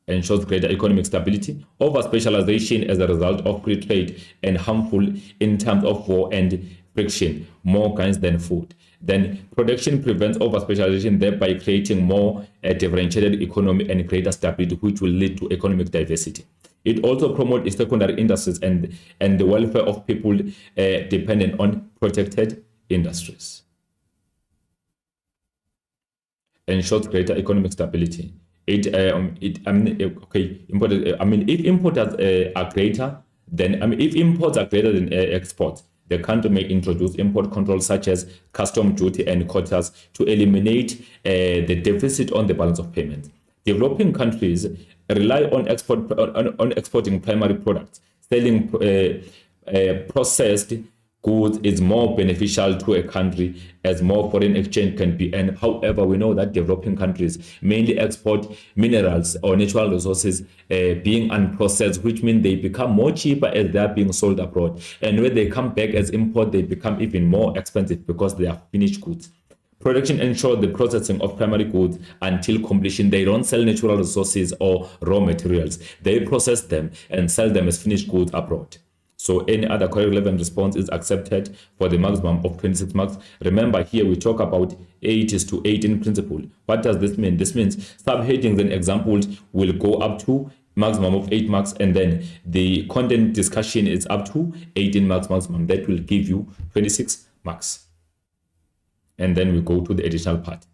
Ensures greater economic stability. Over specialization as a result of free trade and harmful in terms of war and friction, more guns than food. Then protection prevents over specialization, thereby creating more differentiated economy and greater stability, which will lead to economic diversity. It also promotes secondary industries and the welfare of people dependent on protected industries. Ensures greater economic stability. If importers are greater than if imports are greater than exports, the country may introduce import controls such as custom duty and quotas to eliminate the deficit on the balance of payments. Developing countries rely on exporting primary products. Selling processed goods is more beneficial to a country as more foreign exchange can be earned. However, we know that developing countries mainly export minerals or natural resources being unprocessed, which means they become more cheaper as they are being sold abroad. And when they come back as import, they become even more expensive because they are finished goods. Protection ensures the processing of primary goods until completion. They don't sell natural resources or raw materials. They process them and sell them as finished goods abroad. So any other correct relevant response is accepted for the maximum of 26 marks. Remember, here we talk about 8:18 principle. What does this mean? This means subheadings and examples will go up to maximum of 8 marks, and then the content discussion is up to 18 marks maximum. That will give you 26 marks. And then we go to the additional part.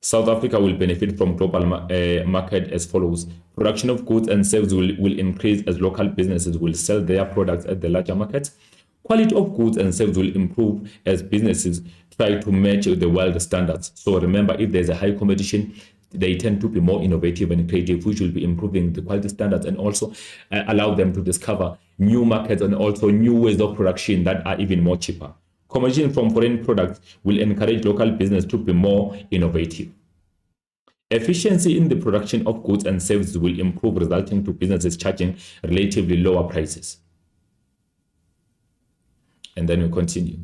South Africa will benefit from global market as follows. Production of goods and services will increase as local businesses will sell their products at the larger markets. Quality of goods and services will improve as businesses try to match the world standards. So remember, if there's a high competition, they tend to be more innovative and creative, which will be improving the quality standards and also allow them to discover new markets and also new ways of production that are even more cheaper. Competition from foreign products will encourage local business to be more innovative. Efficiency in the production of goods and services will improve, resulting to businesses charging relatively lower prices. And then we continue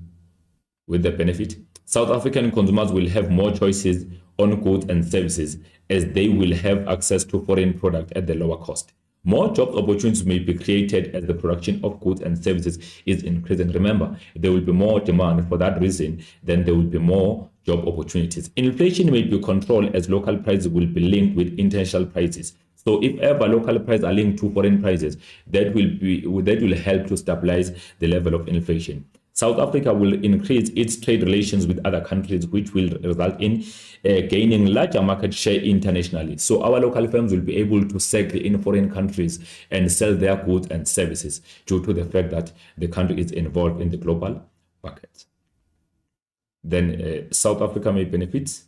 with the benefit. South African consumers will have more choices on goods and services, as they will have access to foreign product at the lower cost. More job opportunities may be created as the production of goods and services is increasing. Remember, there will be more demand. For that reason, then there will be more job opportunities. Inflation may be controlled as local prices will be linked with international prices. So if ever local prices are linked to foreign prices, that will help to stabilize the level of inflation. South Africa will increase its trade relations with other countries, which will result in gaining larger market share internationally. So our local firms will be able to sell in foreign countries and sell their goods and services due to the fact that the country is involved in the global market. Then South Africa may benefit.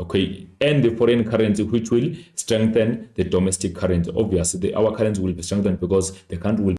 Okay, and the foreign currency, which will strengthen the domestic currency. Obviously, our currency will be strengthened because the country will